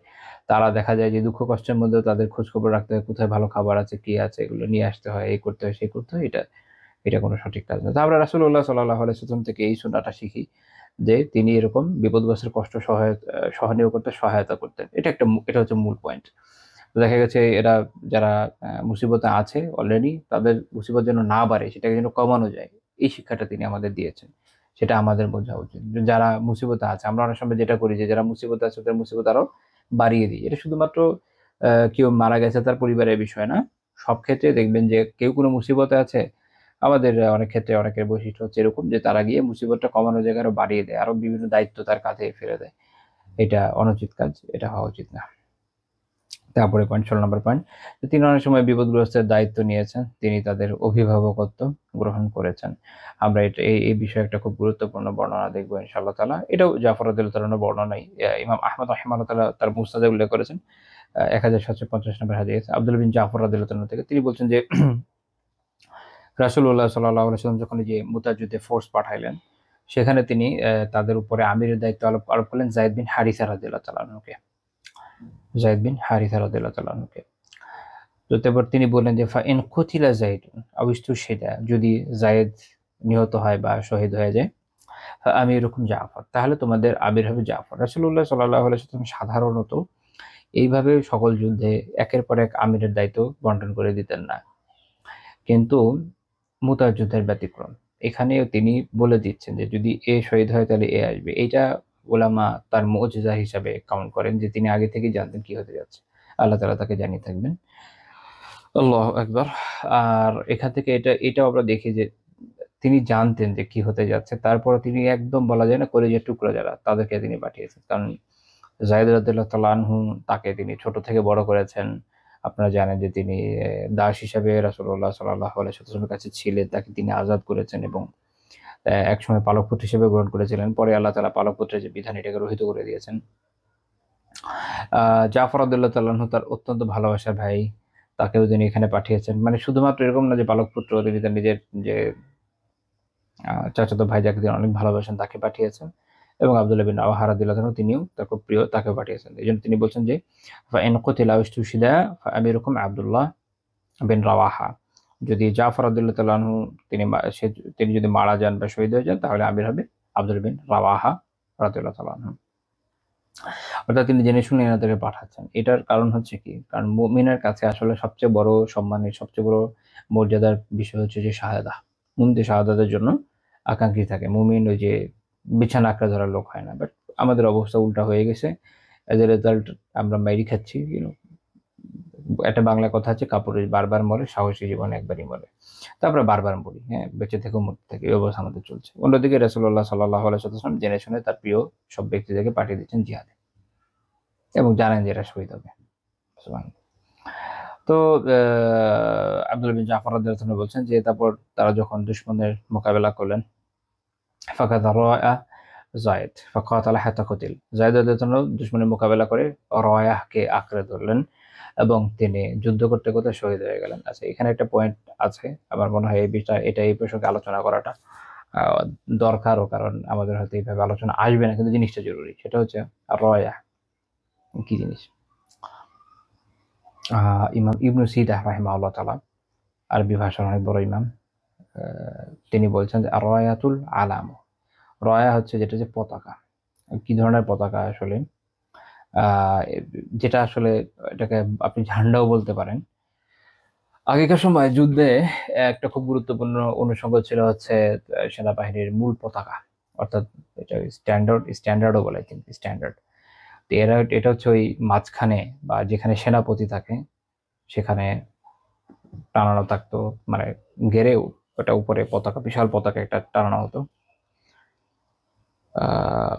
তারা দেখা যায় যে দুঃখ কষ্টের মধ্যেও তাদের খোঁজ খবর রাখতে হয়, কোথায় ভালো খাবার আছে, কি আছে, এগুলো নিয়ে আসতে হয়, এই করতে হয়, সেই করতে হয়। এটা কোনো সঠিক কাজ না। তো আমরা রাসূলুল্লাহ সাল্লাল্লাহু আলাইহি ওয়াসাল্লাম থেকে এই সুন্নাহটা শিখি যে তিনি এরকম বিপদগ্রস্তের কষ্ট সহনীয় করতে সহায়তা করতেন। এটা হচ্ছে মূল পয়েন্ট। তো দেখা গেছে এরা যারা মুসিবতে আছে অলরেডি, তাদের মুসিবত যেন না বাড়ে, সেটাকে যেন কমানো যায়। এই শিক্ষাটা তিনি আমাদের দিয়েছেন। সেটা আমাদের বোঝা উচিত। যারা মুসিবতে আছে, আমরা অনেক সময় যেটা করি যে যারা মুসিবতে আছে তাদের মুসিবত আরো বাড়িয়ে দিই। এটা শুধুমাত্র কেউ মারা গেছে তার পরিবারের বিষয় না। সব ক্ষেত্রে দেখবেন যে কেউ কোনো মুসিবতে আছে, আমাদের অনেক ক্ষেত্রে অনেকের বৈশিষ্ট্য হচ্ছে এরকম যে তারা গিয়ে মুসিবতটা কমানোর জায়গায় আরো বাড়িয়ে দেয়, আরো বিভিন্ন দায়িত্ব তার কাঁধে ফেলে দেয়। এটা অনুচিত কাজ, এটা হওয়া উচিত না। তারপরে 16 নম্বর পয়েন্ট, তিনি অনেক সময় বিপদগ্রস্তের দায়িত্ব নিয়েছেন, তিনি তাদের অভিভাবকত্ব গ্রহণ করেছেন। আমরা এই বিষয়ে একটা খুব গুরুত্বপূর্ণ বর্ণনা দেখবো ইনশাআল্লাহ তাআলা। এটাও জাফর রাদিয়াল্লাহু তাআলার বর্ণনাই ইমাম আহমদ রাহিমাহুল্লাহ তাআলা তার মুসনাদে উল্লেখ করেছেন। 1750 নম্বর হাদিস আব্দুল্লাহ বিন জাফর রাদিয়াল্লাহু তাআলা থেকে। তিনি বলছেন যে রাসূলুল্লাহ সাল্লাল্লাহু আলাইহি ওয়াসাল্লাম যখন যে মুতার যুদ্ধে ফোর্স পাঠাইলেন, সেখানে তিনি তাদের উপরে আমিরের দায়িত্ব আরোপ করলেন যায়েদ বিন হারিসা রাদিয়াল্লাহু তাআলা আনহুকে। যায়েদ বিন হারিসা রাদিয়াল্লাহু তাআলা আনহুকে। তো তারপর তিনি বললেন যে ফা ইন কুতিলা যায়েদুন আও ইস্তুশহিদা, যদি যায়েদ নিহত হয় বা শহীদ হয়ে যায়, আমিরুকুম জাফর, তাহলে তোমাদের আমির হবে জাফর। রাসূলুল্লাহ সাল্লাল্লাহু আলাইহি ওয়াসাল্লাম সাধারণত এইভাবে সকল যুদ্ধে একের পর এক আমিরের দায়িত্ব বন্টন করে দিতেন না। কিন্তু মুতার যুদ্ধের ব্যতিক্রম। এখানেও তিনি বলে দিচ্ছেন যে যদি এ শহীদ হয় তাহলে এ আসবে। এইটা উলামা তার মুজিজা হিসাবে কাউন্ট করেন, যে তিনি আগে থেকেই জানতেন কি হতে যাচ্ছে। আল্লাহ তাআলা তাকে জানিয়ে থাকবেন। আল্লাহু আকবার। আর এখান থেকে এটাও আমরা দেখি যে তিনি জানতেন যে কি হতে যাচ্ছে। তারপরও তিনি একদম বলা যায় না কলিজার টুকরা যারা, তাদেরকে তিনি পাঠিয়েছেন। কারণ যায়েদ রাদিয়াল্লাহু তাআলা আনহু, তাকে তিনি ছোট থেকে বড় করেছেন। আপনারা জানেন যে তিনি দাস হিসাবে রাসূলুল্লাহ সাল্লাল্লাহু আলাইহি ওয়াসাল্লামের কাছে ছিলেন। তাকে তিনি আযাদ করেছেন এবং একসময় পালক পুত্র হিসেবে গ্রহণ করেছিলেন। পরে আল্লাহ তাআলা পালক পুত্রের যে বিধান, এটাকে রহিত করে দিয়েছেন। জাফর রাদিয়াল্লাহু তাআলা আনহু তার অত্যন্ত ভালোবাসার ভাই, তাকেও তিনি এখানে পাঠিয়েছেন। মানে শুধুমাত্র এরকম না যে পালক পুত্র, তিনি তার নিজের যে চাচাতো ভাই, যাকে তিনি অনেক ভালোবাসেন, তাকে পাঠিয়েছেন। এবং আব্দুল্লাহ বিন রাওয়াহা রাদিয়াল্লাহু আনহু, তিনিও তার খুব প্রিয়, তাকেও পাঠিয়েছেন। এইজন্য তিনি বলছেন যে ফা ইন কুতিলা আও ইস্তুশহিদা ফা আমিরুকুম আব্দুল্লাহ বিন রাওয়াহা, যদি জাফর রাদিয়াল্লাহু তাআলা আনহু তিনি যদি মারা যান বা শহীদ হয়ে যান, তাহলে আমির হবে আব্দুল্লাহ বিন রাওয়াহা রাদিয়াল্লাহু তাআলা আনহু। অর্থাৎ তিনি জেনে শুনে এনাদেরকে পাঠাচ্ছেন। এটার কারণ হচ্ছে কি? কারণ মুমিনের কাছে আসলে সবচেয়ে বড় সম্মানের, সবচেয়ে বড় মর্যাদার বিষয় হচ্ছে যে শাহাদা। মুমিন শাহাদাতের জন্য আকাঙ্ক্ষী থাকে। মুমিন ওই যে বিছানা আঁকড়ে ধরার লোক হয় না। বাট আমাদের অবস্থা উল্টা হয়ে গেছে। এজ এ রেজাল্ট আমরা মাইরি খাচ্ছি। একটা বাংলা কথা আছে, কাপুরুষ বারবার মরে, সাহসী জীবন একবারই মরে। তো আমরা বারবার মরি, হ্যাঁ, বেঁচে থেকেও মরতে থাকি। এই অবস্থা আমাদের চলছে। অন্যদিকে রাসূলুল্লাহ সাল্লাল্লাহু আলাইহি ওয়াসাল্লাম জেনে শুনে তার প্রিয় সব ব্যক্তিদেরকে পাঠিয়ে দিচ্ছেন জিহাদে এবং জানেন যে এরা শহীদ হবে। সুবহানাল্লাহ। তো আব্দুল্লাহ বিন জাফর রাদিয়াল্লাহু আনহু বলছেন যে তারপর তারা যখন দুশমনের মোকাবেলা করলেন, ফাকাদ রায়া যায়েদ ফাকাতালা হাত্তা কুতিল, যায়েদ রাদিয়াল্লাহু আনহু দুশমনের মোকাবেলা করে রায়াহকে আঁকড়ে ধরলেন এবং তিনি যুদ্ধ করতে করতে শহীদ হয়ে গেলেন। আচ্ছা, এখানে একটা পয়েন্ট আছে, আমার মনে হয় এই প্রসঙ্গে আলোচনা করাটা দরকারও, কারণ আমাদের হয়তো এইভাবে আলোচনা আসবে না, কিন্তু জিনিসটা জরুরি। সেটা হচ্ছে রায়া কি জিনিস। ইমাম ইবনু সিদাহ রাহিমাহুল্লাহ তাআলা, আরবি ভাষার অনেক বড় ইমাম, তিনি বলছেন যে আর-রায়াতুল আলাম, রয়া হচ্ছে যেটা যে পতাকা, কি ধরনের পতাকা আসলে, আহ যেটা আসলে এটাকে আপনি ঝান্ডাও বলতে পারেন। আগেকার সময় যুদ্ধে একটা খুব গুরুত্বপূর্ণ অনুষঙ্গ ছিল হচ্ছে সেনাবাহিনীর মূল পতাকা, অর্থাৎ এটা স্ট্যান্ডার্ডও বলে, কিন্তু স্ট্যান্ডার্ড। তো এটা হচ্ছে ওই মাঝখানে বা যেখানে সেনাপতি থাকে সেখানে টানানো থাকতো, মানে ঘেরেও ওটা উপরে পতাকা, বিশাল পতাকা একটা টানানো হতো। আহ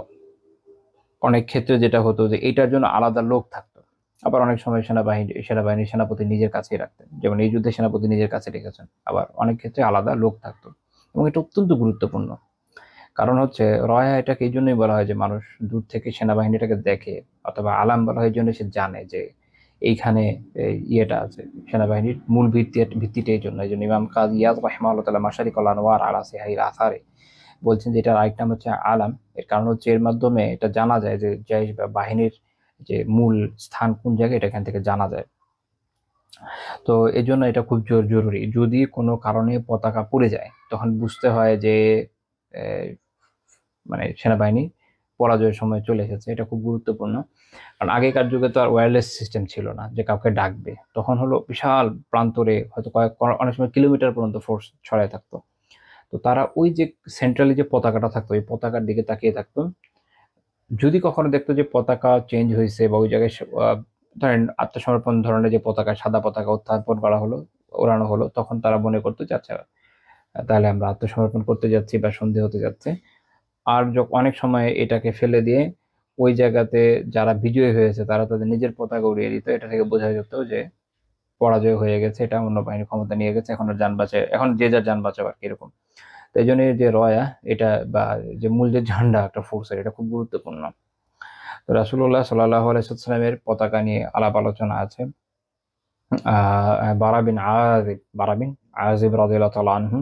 অনেক ক্ষেত্রে যেটা হতো যে এটার জন্য আলাদা লোক থাকতো, আবার অনেক সময় সেনাবাহিনীর সেনাপতি নিজের কাছেই রাখতেন, যেমন এই যুদ্ধে সেনাপতি নিজের কাছে রেখেছেন, আবার অনেক ক্ষেত্রে আলাদা লোক থাকতো। এবং এটা অত্যন্ত গুরুত্বপূর্ণ, কারণ হচ্ছে রয়া এটাকে এই জন্যই বলা হয় যে মানুষ দূর থেকে সেনাবাহিনীটাকে দেখে, অথবা আলাম বলা হয় এই জন্য সে জানে যে এইখানে এই ইয়েটা আছে, সেনাবাহিনীর মূল ভিত্তিটা এই জন্য। এই জন্য ইমাম কাজী ইয়াদ রাহিমাহুল্লাহ তাআলা মাশারিকুল আনওয়ার আলা সিহাইল আসারে বলছেন যে এটার আরেক নাম হচ্ছে আলাম। এর কারণ হচ্ছে এর মাধ্যমে এটা জানা যায় যে জয় বা বাহিনীর যে মূল স্থান কোন জায়গায়, এটা এখান থেকে জানা যায়। তো এই জন্য এটা খুব জরুরি। যদি কোনো কারণে পতাকা পুড়ে যায় তখন বুঝতে হয় যে আহ, মানে সেনাবাহিনী পরাজয়ের সময় চলে এসেছে। এটা খুব গুরুত্বপূর্ণ, কারণ আগেকার যুগে তো আর ওয়্যারলেস সিস্টেম ছিল না যে কাউকে ডাকবে, তখন হলো বিশাল প্রান্তরে হয়তো অনেক সময় কিলোমিটার পর্যন্ত ফোর্স ছড়ায় থাকতো। তো তারা ওই যে সেন্ট্রালি যে পতাকাটা থাকতো ওই পতাকার দিকে তাকিয়ে থাকতো। যদি কখনো দেখতো যে পতাকা চেঞ্জ হয়েছে বা ওই জায়গায় ধরেন আত্মসমর্পণ ধরনের যে পতাকা, সাদা পতাকা উত্থাপন করা হলো, ওড়ানো হলো, তখন তারা মনে করতো যে আচ্ছা তাহলে আমরা আত্মসমর্পণ করতে যাচ্ছি বা সন্ধে হতে যাচ্ছে। আর অনেক সময় এটাকে ফেলে দিয়ে ওই জায়গাতে যারা বিজয়ী হয়েছে তারা তাদের নিজের পতাকা উড়িয়ে দিত। এটা থেকে বোঝা যেত যে পরাজয় হয়ে গেছে, এটা অন্য বাহিনী ক্ষমতা নিয়ে গেছে, এখন আর যান বাঁচে, এখন যে যার যান বাঁচাবে আর কি, এরকম। তো এই জন্য যে রয়া এটা বা যে মূল যে ঝান্ডা একটা ফোর্সের, এটা খুব গুরুত্বপূর্ণ। তো রাসূলুল্লাহ সাল্লাল্লাহু আলাইহি ওয়াসাল্লামের পতাকা নিয়ে আলাপ আলোচনা আছে। বারা বিন আজিব রাদিয়াল্লাহু তাআলা আনহু,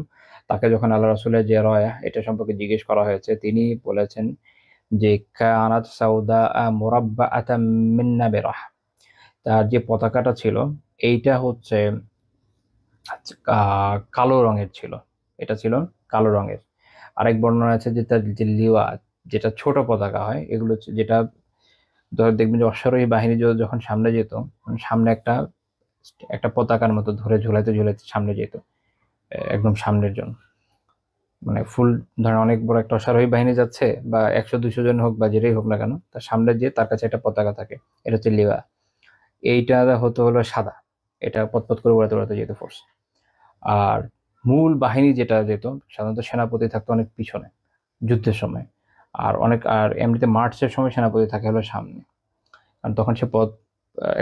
তাকে যখন আল্লাহ রাসূলের যে রয়া এটা সম্পর্কে জিজ্ঞেস করা হয়েছে, তিনি বলেছেন যে কানাত সাউদা মুরাব্বাআতাম মিন নাবিরাহ, তার যে পতাকাটা ছিল এইটা হচ্ছে কালো রঙের ছিল, এটা ছিল কালো রঙের। আরেক বর্ণনা আছে যে তার যে লিওয়া, যেটা ছোট পতাকা হয়, এগুলো যেটা দেখবেন যে অশ্বারোহী বাহিনী যখন সামনে যেত, সামনে একটা একটা পতাকার মতো ধরে ঝুলাইতে ঝুলাইতে সামনে যেত, একদম সামনের জন্য, মানে ফুল, ধরেন অনেক বড় একটা অশ্বারোহী বাহিনী যাচ্ছে বা 100-200 জন হোক বা যেটাই হোক না কেন, তার সামনে যে তার কাছে একটা পতাকা থাকে, এটা হচ্ছে লিওয়া। এইটা হলো সাদা, এটা পতপত করে উড়াতে উড়াতে যেত ফোর্স। আর মূল বাহিনী যেটা যেত, সাধারণত সেনাপতি থাকতো অনেক পিছনে যুদ্ধের সময়, আর এমনিতে মার্চের সময় সেনাপতি থাকে হলো সামনে, কারণ তখন সে পথ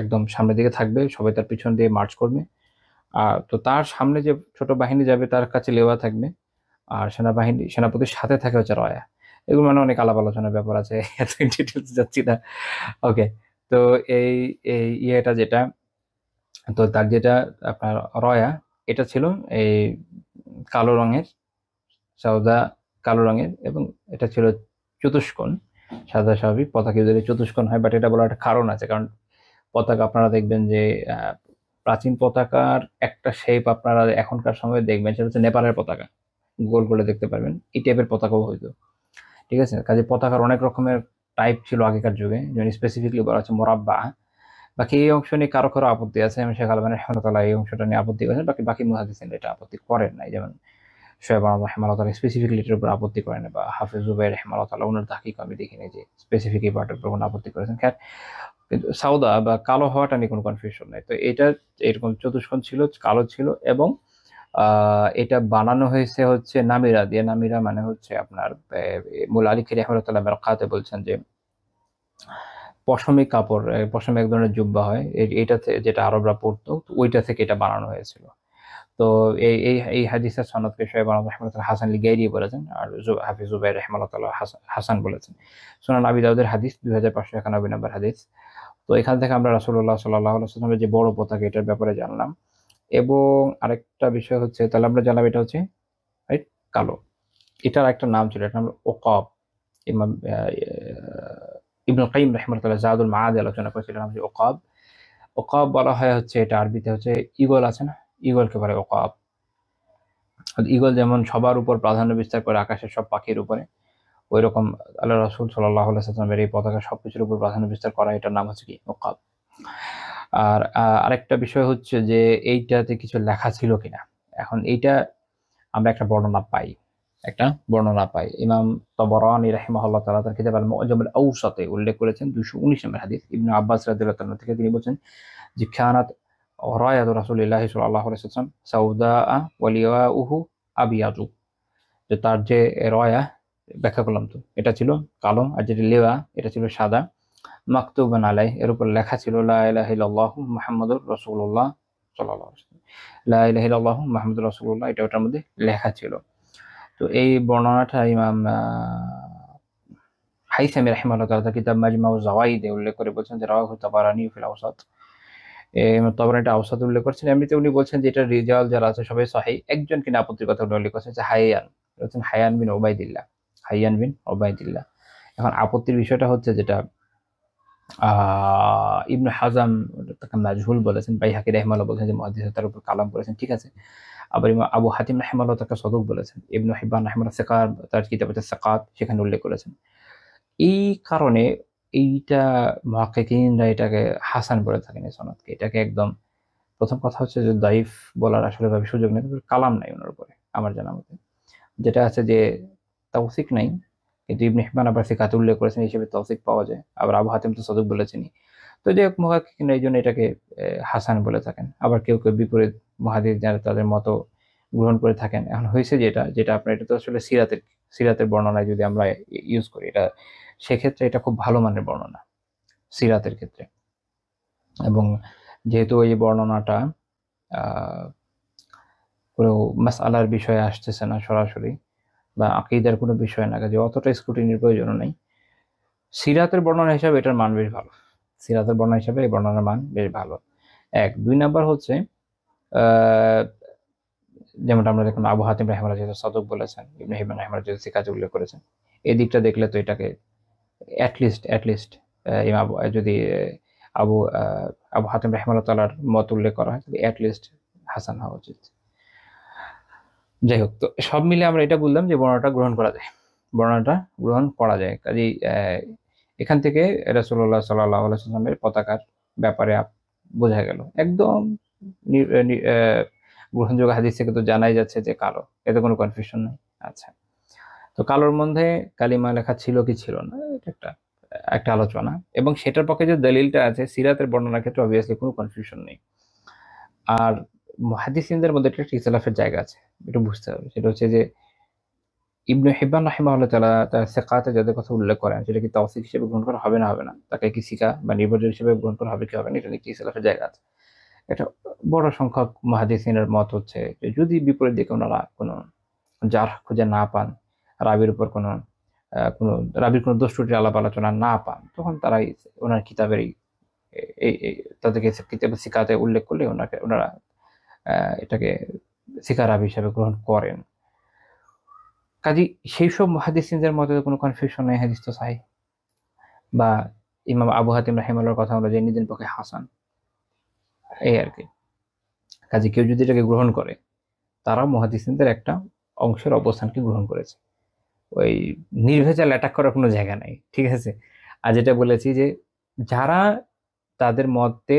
একদম সামনের দিকে থাকবে, সবাই তার পিছন দিয়ে মার্চ করবে। তো তার সামনে যে ছোট বাহিনী যাবে তার কাছে লেওয়া থাকবে, আর সেনাপতির সাথে থাকে হচ্ছে রয়া। এগুলো মানে অনেক আলাপ আলোচনার ব্যাপার আছে, এত ডিটেলস যাচ্ছি না। ওকে। তো এই এই ইয়েটা যেটা, তো তার যেটা আপনার রয়া, এটা ছিল এই কালো রঙের, সাদা কালো রঙের, এবং এটা ছিল চতুষ্কোণ। সাদা স্বাভাবিক পতাকা যদি চতুষ্কোণ হয়, বাট এটা বলার একটা কারণ আছে, কারণ পতাকা আপনারা দেখবেন যে প্রাচীন পতাকার একটা শেপ আপনারা এখনকার সময় দেখবেন, সেটা হচ্ছে নেপালের পতাকা, গোল করে দেখতে পারবেন, এই টাইপের পতাকাও হইতো। ঠিক আছে, কাজে পতাকার অনেক রকমের টাইপ ছিল আগেকার যুগে, যেমন স্পেসিফিকলি বলা হচ্ছে মোরাব্বা। বাকি এই অংশ নিয়ে কারো কারো আপত্তি আছে, আমি শেখ আলবানী রহমাতুল্লাহ এই অংশটা নিয়ে আপত্তি করেছেন, বাকি বাকি মুহাদ্দিসিন এটা আপত্তি করেন নাই, যেমন শোয়েব আহমদ রহমাতুল্লাহ স্পেসিফিকলি এটার উপর আপত্তি করেন, বা হাফিজ জুবাইর রহমাতুল্লাহ ওনার তাহকিক আমি দেখিনি যে স্পেসিফিক এই পার্টের উপর কোনো আপত্তি করেছেন। খ্যার, কিন্তু সাউদা বা কালো হওয়াটা নিয়ে কোনো কনফিউশন নেই। তো এটা এরকম চতুষ্কোণ ছিল, কালো ছিল, এবং এটা বানানো হয়েছে হচ্ছে নামিরা দিয়ে। নামিরা মানে হচ্ছে আপনার মুলা আলী খেরি রহমাতুল্লাহ বারাকাতে বলছেন যে পশমি কাপড়, পশমি এক ধরনের জুব্বা হয়, এইটাতে যেটা আরবরা পরতো, তো ওইটা থেকে এটা বানানো হয়েছিল। তো এই এই এই হাদিসের সনদকে শোয়েব আহমদ রহমাতুল্লাহ হাসান লিগাইরি বলেছেন, আর হাফিজ জুবাইর রহমাতুল্লাহ হাসান বলেছেন। সুনান আবি দাউদের হাদিস 2591 নম্বর হাদিস। তো এখান থেকে আমরা রাসূলুল্লাহ সাল্লাল্লাহু আলাইহি ওয়াসাল্লামের যে বড় পতাকা এটার ব্যাপারে জানলাম। এবং আরেকটা বিষয় হচ্ছে, তাহলে আমরা জানলাম এটা হচ্ছে রাইট কালো, এটার একটা নাম ছিল, এটার নাম ওকাব। ইমাম ইবনুল কাইয়িম রাহিমাহুল্লাহ জাদুল মাআদে আলোচনা করেছিলেন নাম হচ্ছে ওকাব। ওকাব বলা হয় হচ্ছে, এটা আরবিতে হচ্ছে ঈগল আছে না, ঈগলকে বলে ওকাব। ঈগল যেমন সবার উপর প্রাধান্য বিস্তার করে আকাশের সব পাখির উপরে, ওই রকম আল্লাহ রাসূল সাল্লাল্লাহু আলাইহি ওয়াসাল্লামের এই পতাকা সবকিছুর উপর প্রাধান্য বিস্তার করা, এটার নাম হচ্ছে কি নকাব। আর আরেকটা বিষয় হচ্ছে যে এইটাতে কিছু লেখা ছিল কিনা। এখন এইটা আমরা একটা বর্ণনা পাই। ইমাম তাবরানী রাহিমাহুল্লাহ তাআলা তার কিতাব আল মুআজাম আল আওসাতে উল্লেখ করেছেন 219 নম্বর হাদিস, ইবনে আব্বাস রাদিয়াল্লাহু তাআলা থেকে তিনি বলেন যে খানাত রায়াতু রাসূলিল্লাহ সাল্লাল্লাহু আলাইহি ওয়াসাল্লাম সাউদা ওয়া লিওয়াউহু আবিয়াদু, যে তার যে রয়া, ব্যাখ্যা করলাম তো, এটা ছিল কালো, আর যেটা লেওয়া এটা ছিল সাদা। মাকতুবান আলাই, এর উপর লেখা ছিল লা ইলাহা ইল্লাল্লাহু মুহাম্মাদুর রাসূলুল্লাহ সাল্লাল্লাহু আলাইহি ওয়াসাল্লাম, লা ইলাহা ইল্লাল্লাহু মুহাম্মাদুর রাসূলুল্লাহ, এটা ওটার মধ্যে লেখা ছিল। তো এই বর্ণনাটা ইমাম হাইসামি রাহিমাহুল্লাহ তাআলা কিতাব মাজমাউ যাওয়াইদে উল্লেখ করে বলছেন যে রাওয়াহু তাবারানী ফিল আওসাত, তাবারানী আওসাত উল্লেখ করছেন। এমনিতে উনি বলছেন যে এটা রিজাল যারা আছে সবাই সহিহ, একজন কিনা আপত্তির কথা উনি উল্লেখ করছেন যে হাইয়ান বিন ওবাইদিল্লাহ। এখন আপত্তির বিষয়টা হচ্ছে যেটা ইবনে হাজাম তাকে মাজহুল বলেছেন, বাইহাকি রাহিমাহুল্লাহ বলেছেন যে মুহাদ্দিস তার উপর কালাম করেছেন, ঠিক আছে। আবার ইমাম আবু হাতিম রাহিমাহুল্লাহ তাকে সদুক বলেছেন, ইবনে হিব্বান রাহিমাহুল্লাহ সিকাত তার কিতাব সিকাত সেখানে উল্লেখ করেছেন। এই কারণে এইটা মুহাক্কিকিনরা এটাকে হাসান বলে থাকেন এই সনদকে। এটাকে একদম, প্রথম কথা হচ্ছে যে দাইফ বলার আসলে ভাবে সুযোগ নেই, কালাম নাই ওনার উপরে আমার জানা মতে। যেটা আছে যে তাওসিক নাই, কিন্তু ইবনে হিব্বান আবার সিকাতে উল্লেখ করেছেন, এই হিসেবে তাওসিক পাওয়া যায়। আবার আবু হাতিম তো সদুক বলেছেনই। তো যে মুহাক্কিকিনরা এই জন্য এটাকে হাসান বলে থাকেন। আবার কেউ কেউ বিপরীত মুহাদ্দিস যারা তাদের মতো গ্রহণ করে থাকেন। এখন হয়েছে যেটা আপনার, এটা তো আসলে সিরাতের বর্ণনায় যদি আমরা ইউজ করি, এটা সেক্ষেত্রে এটা খুব ভালো মানের বর্ণনা সিরাতের ক্ষেত্রে। এবং যেহেতু এই বর্ণনাটা কোনো মাসআলার বিষয়ে আসতেছে না সরাসরি, বা আকীদার কোনো বিষয় না, কাজে অতটা স্ক্রুটিনির প্রয়োজন নেই। সিরাতের বর্ণনা হিসাবে এটার মান বেশ ভালো, সিরাতের বর্ণনা হিসাবে এই বর্ণনার মান বেশ ভালো। এক, দুই নাম্বার হচ্ছে যেমনটা আমরা দেখলাম আবু হাতিম রাহিমাহুল্লাহ যেহেতু সাদুক বলেছেন, ইবনে হিব্বান রাহিমাহুল্লাহ যেহেতু সিকাতে উল্লেখ করেছেন, এই দিকটা দেখলে তো এটাকে অ্যাটলিস্ট ইমাম যদি আবু আবু হাতিম রাহিমাহুল্লাহ তাআলার মত উল্লেখ করা হয় তবে অ্যাটলিস্ট হাসান হওয়া উচিত। যাই হোক, তো সব মিলে আমরা এটা বললাম যে বর্ণনাটা গ্রহণ করা যায়। কাজেই এখান থেকে রাসূলুল্লাহ সাল্লাল্লাহু আলাইহি ওয়াসাল্লামের পতাকার ব্যাপারে বোঝা গেল একদম গ্রহণযোগ্য হাদিস থেকে তো জানাই যাচ্ছে যে কালো, এতে কোনো কনফিউশন নেই। আচ্ছা, তো কালোর মধ্যে কালিমা লেখা ছিল কি ছিল না, এটা একটা আলোচনা, এবং সেটার পক্ষে যে দলিলটা আছে সিরাতের বর্ণনার ক্ষেত্রে অবভিয়াসলি কোনো কনফিউশন নেই। আর মুহাদ্দিসিনদের মধ্যে একটা ইখতিলাফের জায়গা আছে, একটু বুঝতে হবে। সেটা হচ্ছে যে ইবনে হিব্বান রাহিমাহুল্লাহ তাআলা তার সিকাতে যাদের কথা উল্লেখ করেন সেটা কি তাওসিক হিসেবে গ্রহণ করা হবে না হবে না, তাকে কি সিকা বা নির্ভরযোগ্য হিসেবে গ্রহণ করা হবে কি হবে না, এটা নিয়ে ইখতিলাফের জায়গা আছে। এটা বড় সংখ্যক মুহাদ্দিসিনের মত হচ্ছে যে যদি বিপরীত দিকে ওনারা কোনো জারহ খুঁজে না পান, রাবির উপর কোনো রাবির কোনো দোষ ত্রুটির আলাপ আলোচনা না পান, তখন তারাই ওনার কিতাবের তাদেরকে কিতাবে সিকাতে উল্লেখ করলে ওনারা এটাকে সিকা রাবি হিসাবে গ্রহণ করেন। কাজী সেই সব মুহাদ্দিসিনদের মধ্যে কোনো কনফিউশন নেই, হাদিস তো সহিহ। বা ইমাম আবু হাতিম রাহিমাহুল্লাহর কথা আমরা জেনে নিলেন পক্ষে হাসান, এই আর কি। কাজী কেউ যদি এটাকে গ্রহণ করে, তারা মুহাদ্দিসিনদের একটা অংশের অবস্থানকে গ্রহণ করেছে, ওই নির্ভেজাল অ্যাটাক করার কোনো জায়গা নাই, ঠিক আছে। আর যেটা বলেছি যে যারা তাদের মতে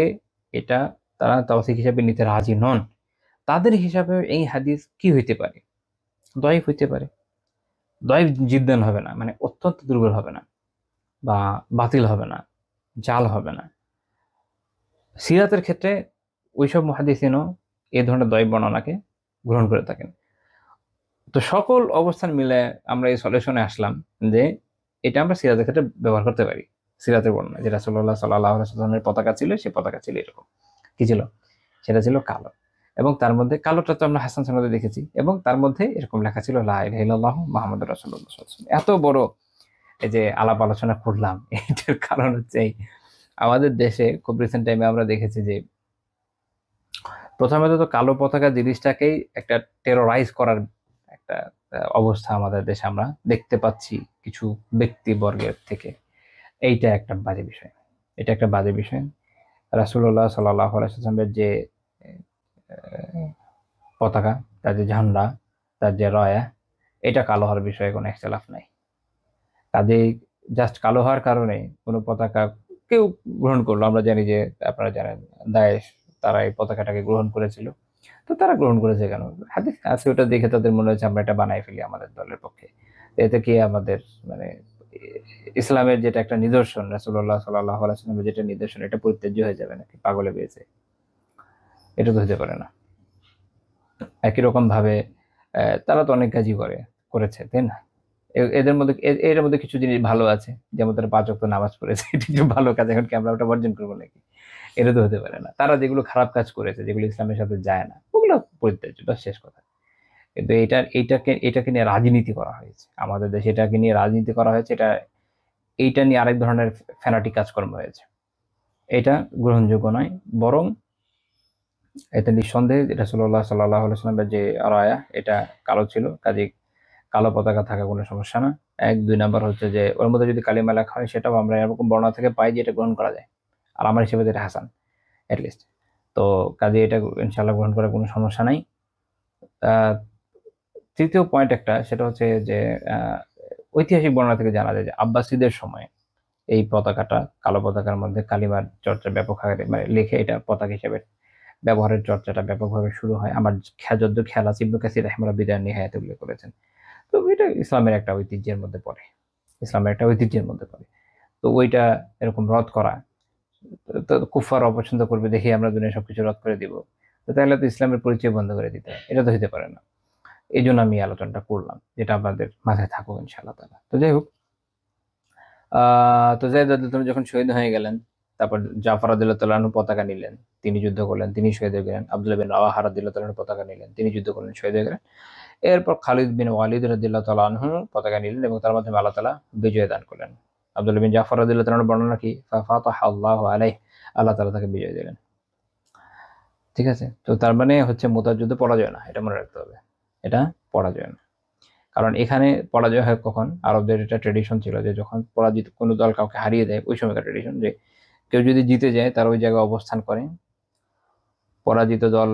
এটা তারা তাওসিক হিসাবে নিতে রাজি নন, তাদের হিসাবে এই হাদিস কি হইতে পারে, দয়ীফ হইতে পারে। দয়ীফ জিদ্দান হবে না, মানে অত্যন্ত দুর্বল হবে না, বা বাতিল হবে না, জাল হবে না। সিরাতের ক্ষেত্রে ওইসব মুহাদ্দিসিনও এই ধরনের দয়ীফ বর্ণনাকে গ্রহণ করে থাকেন। তো সকল অবস্থান মিলে আমরা এই সলিউশনে আসলাম যে এটা আমরা সিরাতের ক্ষেত্রে ব্যবহার করতে পারি। সিরাতের বর্ণনা যে রাসূলুল্লাহ সাল্লাল্লাহু আলাইহি ওয়াসাল্লামের পতাকা ছিল, সেই পতাকা ছিল এরকম, কি ছিল, সেটা ছিল কালো, এবং তার মধ্যে কালোটা তো আমরা হাসান সনদে দেখেছি, এবং তার মধ্যে এরকম লেখা ছিল লা ইলাহা ইল্লাল্লাহু মুহাম্মাদুর রাসূলুল্লাহ সাল্লাল্লাহু আলাইহি ওয়াসাল্লাম। এত বড় এই যে আলাপ আলোচনা করলাম, এটার কারণ হচ্ছে আমাদের দেশে খুব রিসেন্ট টাইমে আমরা দেখেছি যে প্রথমে তো কালো পতাকা জিনিসটাকেই একটা টেরোরাইজ করার একটা অবস্থা আমাদের দেশে আমরা দেখতে পাচ্ছি কিছু ব্যক্তিবর্গের থেকে। এইটা একটা বাজে বিষয়, এটা একটা বাজে বিষয়। রাসূলুল্লাহ সাল্লাল্লাহু আলাইহি ওয়াসাল্লামের যে পতাকা, তার যে ঝান্ডা, তার যে রায়া, এটা কালো হওয়ার বিষয়ে কোনো ইখতিলাফ নাই। কাজেই জাস্ট কালো হওয়ার কারণে কোনো পতাকা কেউ গ্রহণ করলো, আমরা জানি যে আপনারা জানেন দায়েশ তারা এই পতাকাটাকে গ্রহণ করেছিল, তো তারা গ্রহণ করেছে কেন? হাদিস আছে, ওটা দেখে তাদের মনে হচ্ছে আমরা এটা বানাই ফেলি আমাদের দলের পক্ষে। এতে কি আমাদের মানে ইসলামের যেটা একটা নিদর্শন, রাসূলুল্লাহ সাল্লাল্লাহু আলাইহি ওয়াসাল্লামের যেটা নিদর্শন, এটা পরিত্যাজ্য হয়ে যাবে নাকি? পাগলে পেয়েছে, এটা তো হতে পারে না। একই রকম ভাবে তারা তো অনেক কাজই করেছে, তাই না? এদের মধ্যে এর মধ্যে কিছু জিনিস ভালো আছে, যেমন তারা ৫ ওয়াক্ত নামাজ পড়েছে, এটা একটু ভালো কাজ। এখন কি আমরা ওটা বর্জন করবো নাকি? এটা তো হতে পারে না। তারা যেগুলো খারাপ কাজ করেছে, যেগুলো ইসলামের সাথে যায় না, ওগুলো পরিত্যাজ্য, বাস শেষ কথা। কিন্তু এটাকে নিয়ে রাজনীতি করা হয়েছে আমাদের দেশে, এটাকে নিয়ে রাজনীতি করা হয়েছে, এইটা নিয়ে আরেক ধরনের ফ্যানাটিক কাজকর্ম হয়েছে। এটা গ্রহণযোগ্য নয়, বরং এতে নিঃসন্দেহে রাসূলুল্লাহ সাল্লাল্লাহু আলাইহি ওয়াসাল্লামের যে রায়া, এটা কালো ছিল, কাজেই কালো পতাকা থাকা কোনো সমস্যা না। ১, ২ নাম্বার হচ্ছে যে ওর মধ্যে যদি কালিমা লেখা হয়, সেটাও আমরা এরকম বর্ণনা থেকে পাই যে এটা গ্রহণ করা যায়। আর আমার হিসেবে যেটা হাসান এটলিস্ট। তো কাজে এটা ইনশাআল্লাহ গ্রহণ করার কোনো সমস্যা নাই। আহ, তৃতীয় পয়েন্ট একটা, সেটা হচ্ছে যে আহ, ঐতিহাসিক বর্ণনা থেকে জানা যায় যে আব্বাসীদের সময় এই পতাকাটা, কালো পতাকার মধ্যে কালিমার চর্চা ব্যাপক হারে মানে লিখে এটা পতাকা হিসেবে ব্যবহারের চর্চাটা ব্যাপকভাবে শুরু হয়। আমার যদ্দূর খেয়াল আছে, ইবনে কাসির রাহিমাহুল্লাহ বিদায় নিহায়াতে উল্লেখ করেছেন। তো এটা ইসলামের একটা ঐতিহ্যের মধ্যে পড়ে, ইসলামের একটা ঐতিহ্যের মধ্যে পড়ে। তো ওইটা এরকম রদ করা, তো কুফার অপছন্দ করবে, দেখি আমরা দুনিয়া সবকিছু রদ করে দিব, তো তাহলে তো ইসলামের পরিচয় বন্ধ করে দিতে হয়, এটা তো হতে পারে না। এই জন্য আমি আলোচনাটা করলাম, যেটা আপনাদের মাথায় থাকুক ইনশাআল্লাহ তাআলা। তো যাই হোক, তো যায়েদ রাদিয়াল্লাহু আনহু যখন শহীদ হয়ে গেলেন, তারপর জাফর রাদিয়াল্লাহু তাআলা আনহু পতাকা নিলেন, তিনি যুদ্ধ করলেন, তিনি শহীদ হয়ে গেলেন। আব্দুল্লাহ বিন রাওয়াহা রাদিয়াল্লাহু তাআলা আনহু পতাকা নিলেন, তিনি যুদ্ধ করলেন, শহীদ হয়ে গেলেন। এরপর খালিদ বিন ওয়ালিদ রাদিয়াল্লাহু তাআলা আনহু পতাকা নিলেন এবং তার মাধ্যমে আল্লাহ তাআলা বিজয় দান করলেন। আব্দুল্লাহ বিন জাফর রাদিয়াল্লাহু তাআলা আনহুর বর্ণনা কি? ফাতাহা আল্লাহু আলাইহি, আল্লাহ তাআলা তাকে বিজয় দিলেন। ঠিক আছে? তো তার মানে হচ্ছে মুতার যুদ্ধ পরাজয় না, এটা মনে রাখতে হবে। এটা পরাজয় না। কারণ এখানে পরাজয় হয় কখন? আরবদের এটা ট্রেডিশন ছিল যে যখন পরাজিত কোনো দল কাউকে হারিয়ে দেয়, ওই সময়কার ট্রেডিশন যে কেউ যদি জিতে যায় তারা ওই জায়গায় অবস্থান করে, পরাজিত দল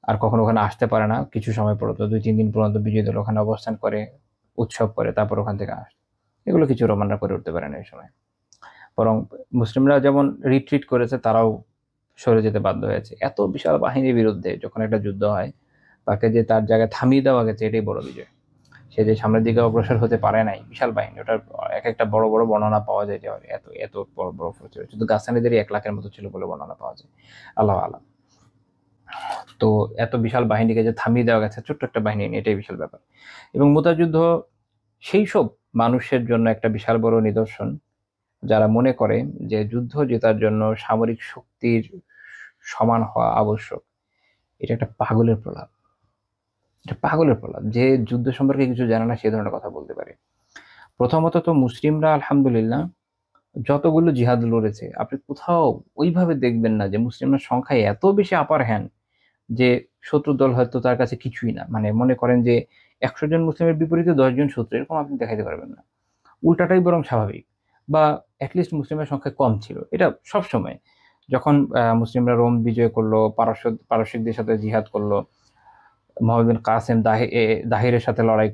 আর কখনো ওখানে আসতে পারে না কিছু সময় পর্যন্ত, ২-৩ দিন পর্যন্ত বিজয়ী দল ওখানে অবস্থান করে, উৎসব করে, তারপর ওখান থেকে আসে। এগুলো কিছু রোমানরা করে উঠতে পারে না এই সময়। বরং মুসলিমরা যেমন রিট্রিট করেছে, তারাও সরে যেতে বাধ্য হয়েছে। এত বিশাল বাহিনীর বিরুদ্ধে যখন একটা যুদ্ধ হয়, তাকে যে তার জায়গায় থামিয়ে দেওয়া গেছে, এটাই বড় বিজয়। সে যে সামনের দিকে অগ্রসর হতে পারে নাই, বিশাল বাহিনী, ওটার এক একটা বড় বড় বর্ণনা পাওয়া যায় যে এত এত বড় বড় ফোর্স ছিল। শুধু গাসসানীদেরই ১ লাখের মতো ছিল বলে বর্ণনা পাওয়া যায়, আল্লাহ আলাম। তো এত বিশাল বাহিনীকে যে থামিয়ে দেওয়া গেছে ছোট্ট একটা বাহিনী নিয়ে, এটাই বিশাল ব্যাপার। এবং মুতার যুদ্ধ সেই সব মানুষের জন্য একটা বিশাল বড় নিদর্শন, যারা মনে করে যে যুদ্ধ জেতার জন্য সামরিক শক্তির সমান হওয়া আবশ্যক। এটা একটা পাগলের প্রলাপ, এটা পাগলের প্রলাপ। যে যুদ্ধ সম্পর্কে কিছু জানে না সে ধরনের কথা বলতে পারে। প্রথমত তো মুসলিমরা আলহামদুলিল্লাহ যতগুলো জিহাদ লড়েছে, আপনি কোথাও ওইভাবে দেখবেন না যে মুসলিমরা সংখ্যায় এত বেশি আপার হ্যান্ড যে শত্রু দল হয়তো তার কাছে কিছুই না। মানে মনে করেন যে ১০০ জন মুসলিমের বিপরীতে ১০ জন শত্রু, এরকম আপনি দেখাইতে পারবেন না। উল্টাটাই বরং স্বাভাবিক, বা অ্যাটলিস্ট মুসলিমের সংখ্যা কম ছিল। এটা সবসময় যখন মুসলিমরা রোম বিজয় করলো, পারস্যদের সাথে জিহাদ করলো, মোহাম্মদ বিন কাসেম দাহিরের সাথে লড়াই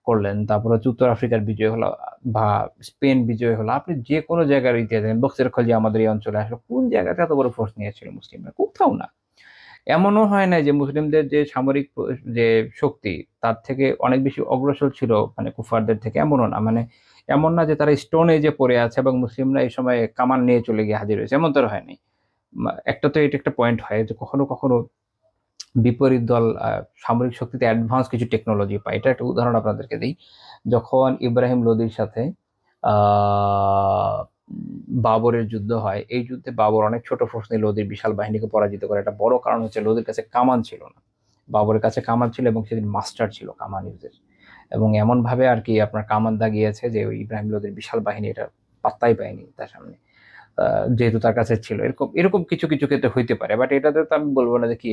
করলেন, তারপর হচ্ছে উত্তর আফ্রিকার বিজয় হলো বা স্পেন বিজয় হলো, আপনি যে কোনো জায়গার ইতিহাস দেখেন, বক্সের খলজি আমাদের এই অঞ্চলে আসলে কোন জায়গাতে এত বড় ফোর্স নিয়েছিল মুসলিমরা? কোথাও না। এমনও হয় না যে মুসলিমদের যে সামরিক যে শক্তি তার থেকে অনেক বেশি অগ্রসর ছিল মানে কুফারদের থেকে, এমনও না। মানে এমন না যে তারা স্টোন এজে পড়ে আছে এবং মুসলিমরা এই সময় কামান নিয়ে চলে গিয়ে হাজির হয়েছে, এমন তো হয়নি। একটা তো এটা একটা পয়েন্ট হয় যে কখনো কখনো বিপরীত দল সামরিক শক্তিতে অ্যাডভান্স কিছু টেকনোলজি পায়। এটা একটা উদাহরণ আপনাদেরকে দিই। যখন ইব্রাহিম লোদির সাথে আহ বাবরের যুদ্ধ হয়, এই যুদ্ধে বাবর অনেক ছোট ফোর্স নিয়ে লোদির বিশাল বাহিনীকে পরাজিত করে। একটা বড় কারণ হচ্ছে লোদির কাছে কামান ছিল না, বাবরের কাছে কামান ছিল এবং সেদিন মাস্টার ছিল কামান ইউজের। এবং এমন ভাবে আর কি আপনার কামান দাগিয়েছে যে ওই ইব্রাহিম লোদির বিশাল বাহিনী এটা পাত্তাই পায়নি তার সামনে, যেহেতু তার কাছে ছিল। এরকম এরকম কিছু কিছু ক্ষেত্রে হইতে পারে, বাট এটাতে তো আমি বলবো না যে কি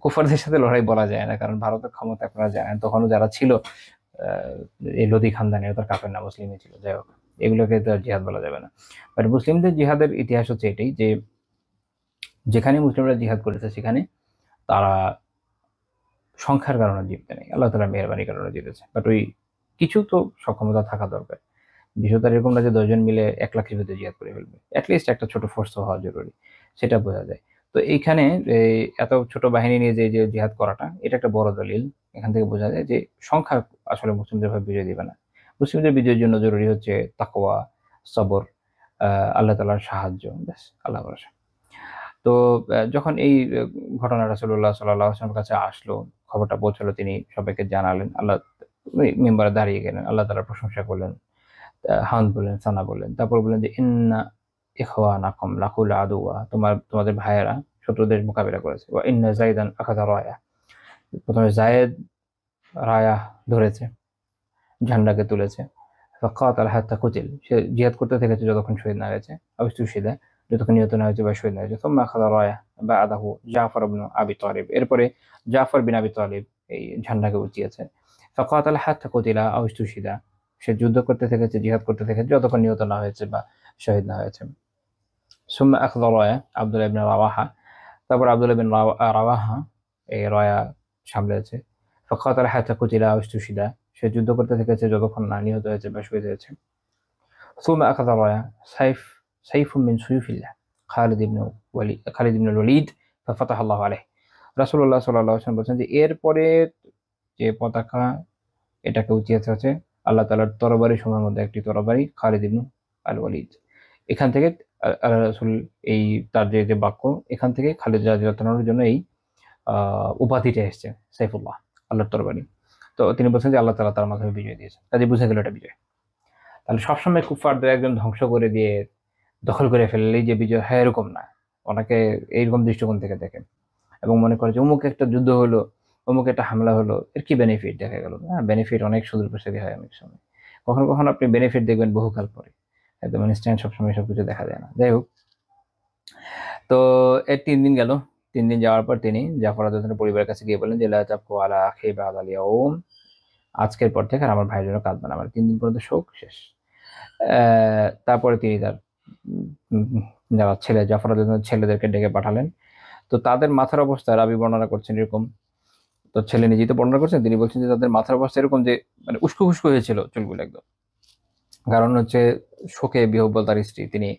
কুফারদের সাথে লড়াই বলা যায় না, কারণ ভারতের ক্ষমতা আপনারা জানেন তখনও যারা ছিল এই লোদি খানদানি, তার কাফের না মুসলিমই ছিল। যাই হোক, এগুলোকে তো জিহাদ বলা যাবে না। বাট মুসলিমদের জিহাদের ইতিহাস হচ্ছে এটাই যে যেখানে মুসলিমরা জিহাদ করেছে সেখানে তারা সংখ্যার কারণে জিততে নেই, আল্লাহ তাআলার মেহেরবানির কারণে জিতেছে। বাট ওই কিছু তো সক্ষমতা থাকা দরকার। বিষয়টা এরকম না যে 10 জন মিলে 1 লাখের ভিতরে জিহাদ করে ফেলবে। এটলিস্ট একটা ছোট ফোর্স তো হওয়া জরুরি। সেটা বোঝা যায়। তো এইখানে এই এত ছোট বাহিনী নিয়ে যে জিহাদ করাটা এটা একটা বড় দলিল। এখান থেকে বোঝা যায় যে সংখ্যা আসলে মুসলিমদের ভাবে বিজয় দিবে না। মুসলিমদের বিজয়ের জন্য জরুরি হচ্ছে তাকওয়া, সবর, আল্লাহ তাআলার সাহায্য। ব্যাস আল্লাহ ভরসা। তো যখন এই ঘটনা রাসূলুল্লাহ সাল্লাল্লাহু আলাইহি ওয়াসাল্লামের কাছে আসলো, খবরটা পৌঁছালো, তিনি সবাইকে জানালেন। ওই মিম্বারে দাঁড়িয়ে গেলেন। আল্লাহ তাআলার প্রশংসা করলেন। হামদ বললেন, সানা বললেন। তারপর বললেন যে, "ইন্না ইখওয়ানাকুম লাকুল আদুওয়া" তোমাদের ভাইয়েরা শত্রুদের মোকাবিলা করেছে। ওয়া ইন্না যায়েদান আখাযা রায়া। ১ম এ যায়েদ রায়া ধরেছে, ঝান্ডাকে তুলেছে। ফাকাতাল হাত্তা কুতিল। সে জিহাদ করতে থেকেছে যতক্ষণ শহীদ না হয়েছে। আবিস্তুশহিদা, যতক্ষণ নিহত না হয়েছে বা শহীদ না হয়েছে। সুম্মা আখাযা রায়া বা'দাহু জাফর ইবনে আবি তালিব। এরপরে জাফর বিন আবি তালিব এই ঝান্ডাকে উঁচিয়েছে। ফাকাতাল হাত্তা কুতিলা আবিস্তুশহিদা। সে যুদ্ধ করতে থেকেছে, জিহাদ করতে থেকেছে যতক্ষণ নিহত না হয়েছে বা শহীদ না হয়েছে। সুম্মা আখাযা রায়া আব্দুল্লাহ ইবনে রাওয়াহা। তারপর আব্দুল্লাহ বিন রাওয়াহা এই রায়া সামলেছে। ফাকাতাল হাত্তা কুতিলা আবিস্তুশহিদা। সে যুদ্ধ করতে থেকেছে যতক্ষণ না নিহত হয়েছে বা শহীদ হয়েছে। সুম্মা আখাযা রায়া সাইফুম মিন সুয়ুফিল্লাহ খালিদ ইবনে ওয়ালিদ ফাফাতাহা আল্লাহু আলাইহি। রাসূলুল্লাহ সাল্লাল্লাহু আলাইহি ওয়াসাল্লাম বলেছেন যে এরপরে যে পতাকা এটাকে উঁচিয়েছে হচ্ছে আল্লাহ তাআলার তরবারি সমূহের মধ্যে একটি তরবারি খালিদ ইবনে আল ওয়ালিদ। এখান থেকে আল্লাহ রাসূল এই তার যে বাক্য, এখান থেকে খালিদ রাদিয়াল্লাহু তাআলার জন্য এই উপাধিটা এসেছে, সাইফুল্লাহ, আল্লাহর তরবারি। তো তিনি বলছেন যে আল্লাহ তাআলা তার মাধ্যমে বিজয় দিয়েছেন। কাজে বুঝে গেল এটা বিজয়। তাহলে সবসময় কুফফারদের একজন ধ্বংস করে দিয়ে দখল করে ফেললেই যে বিজয় হয় এরকম না। অনেকে এইরকম দৃষ্টিকোণ থেকে দেখেন এবং মনে করে যে অমুক একটা যুদ্ধ হলো, অমুক একটা হামলা হলো, এর কি বেনিফিট দেখা গেল? বেনিফিট অনেক সুদূরপ্রসারী হয় অনেক সময়। কখনো, কখনো আপনি বেনিফিট দেখবেন বহুকাল পরে। একদম ইনস্ট্যান্ট সবসময় সবকিছু দেখা যায় না। যাই হোক, তো এর ৩ দিন গেল। ৩ দিন যাওয়ার পর তিনি জাফর রাদিয়াল্লাহু আনহু পরিবারের কাছে গিয়ে বললেন যে, "লা তাবকু আলা আখি বা'দাল ইয়াউম" আজকের পর থেকে আর আমার ভাইয়ের জন্য কাঁদবেন না। আমার ৩ দিন পর্যন্ত শোক শেষ। তারপরে তিনি তার যারা ছেলে জাফর রাদিয়াল্লাহু আনহু ছেলেদেরকে ডেকে পাঠালেন। তো তাদের মাথার অবস্থা রাবী বর্ণনা করছেন এরকম। তো ছেলে নিজেই তো বর্ণনা করছেন। তিনি বলছেন যে তাদের মাথার অবস্থা এরকম যে মানে উস্কো, খুস্কো হয়েছিল চুলগুলো একদম। কারণ হচ্ছে শোকে বিহ্বল তার স্ত্রী। তিনি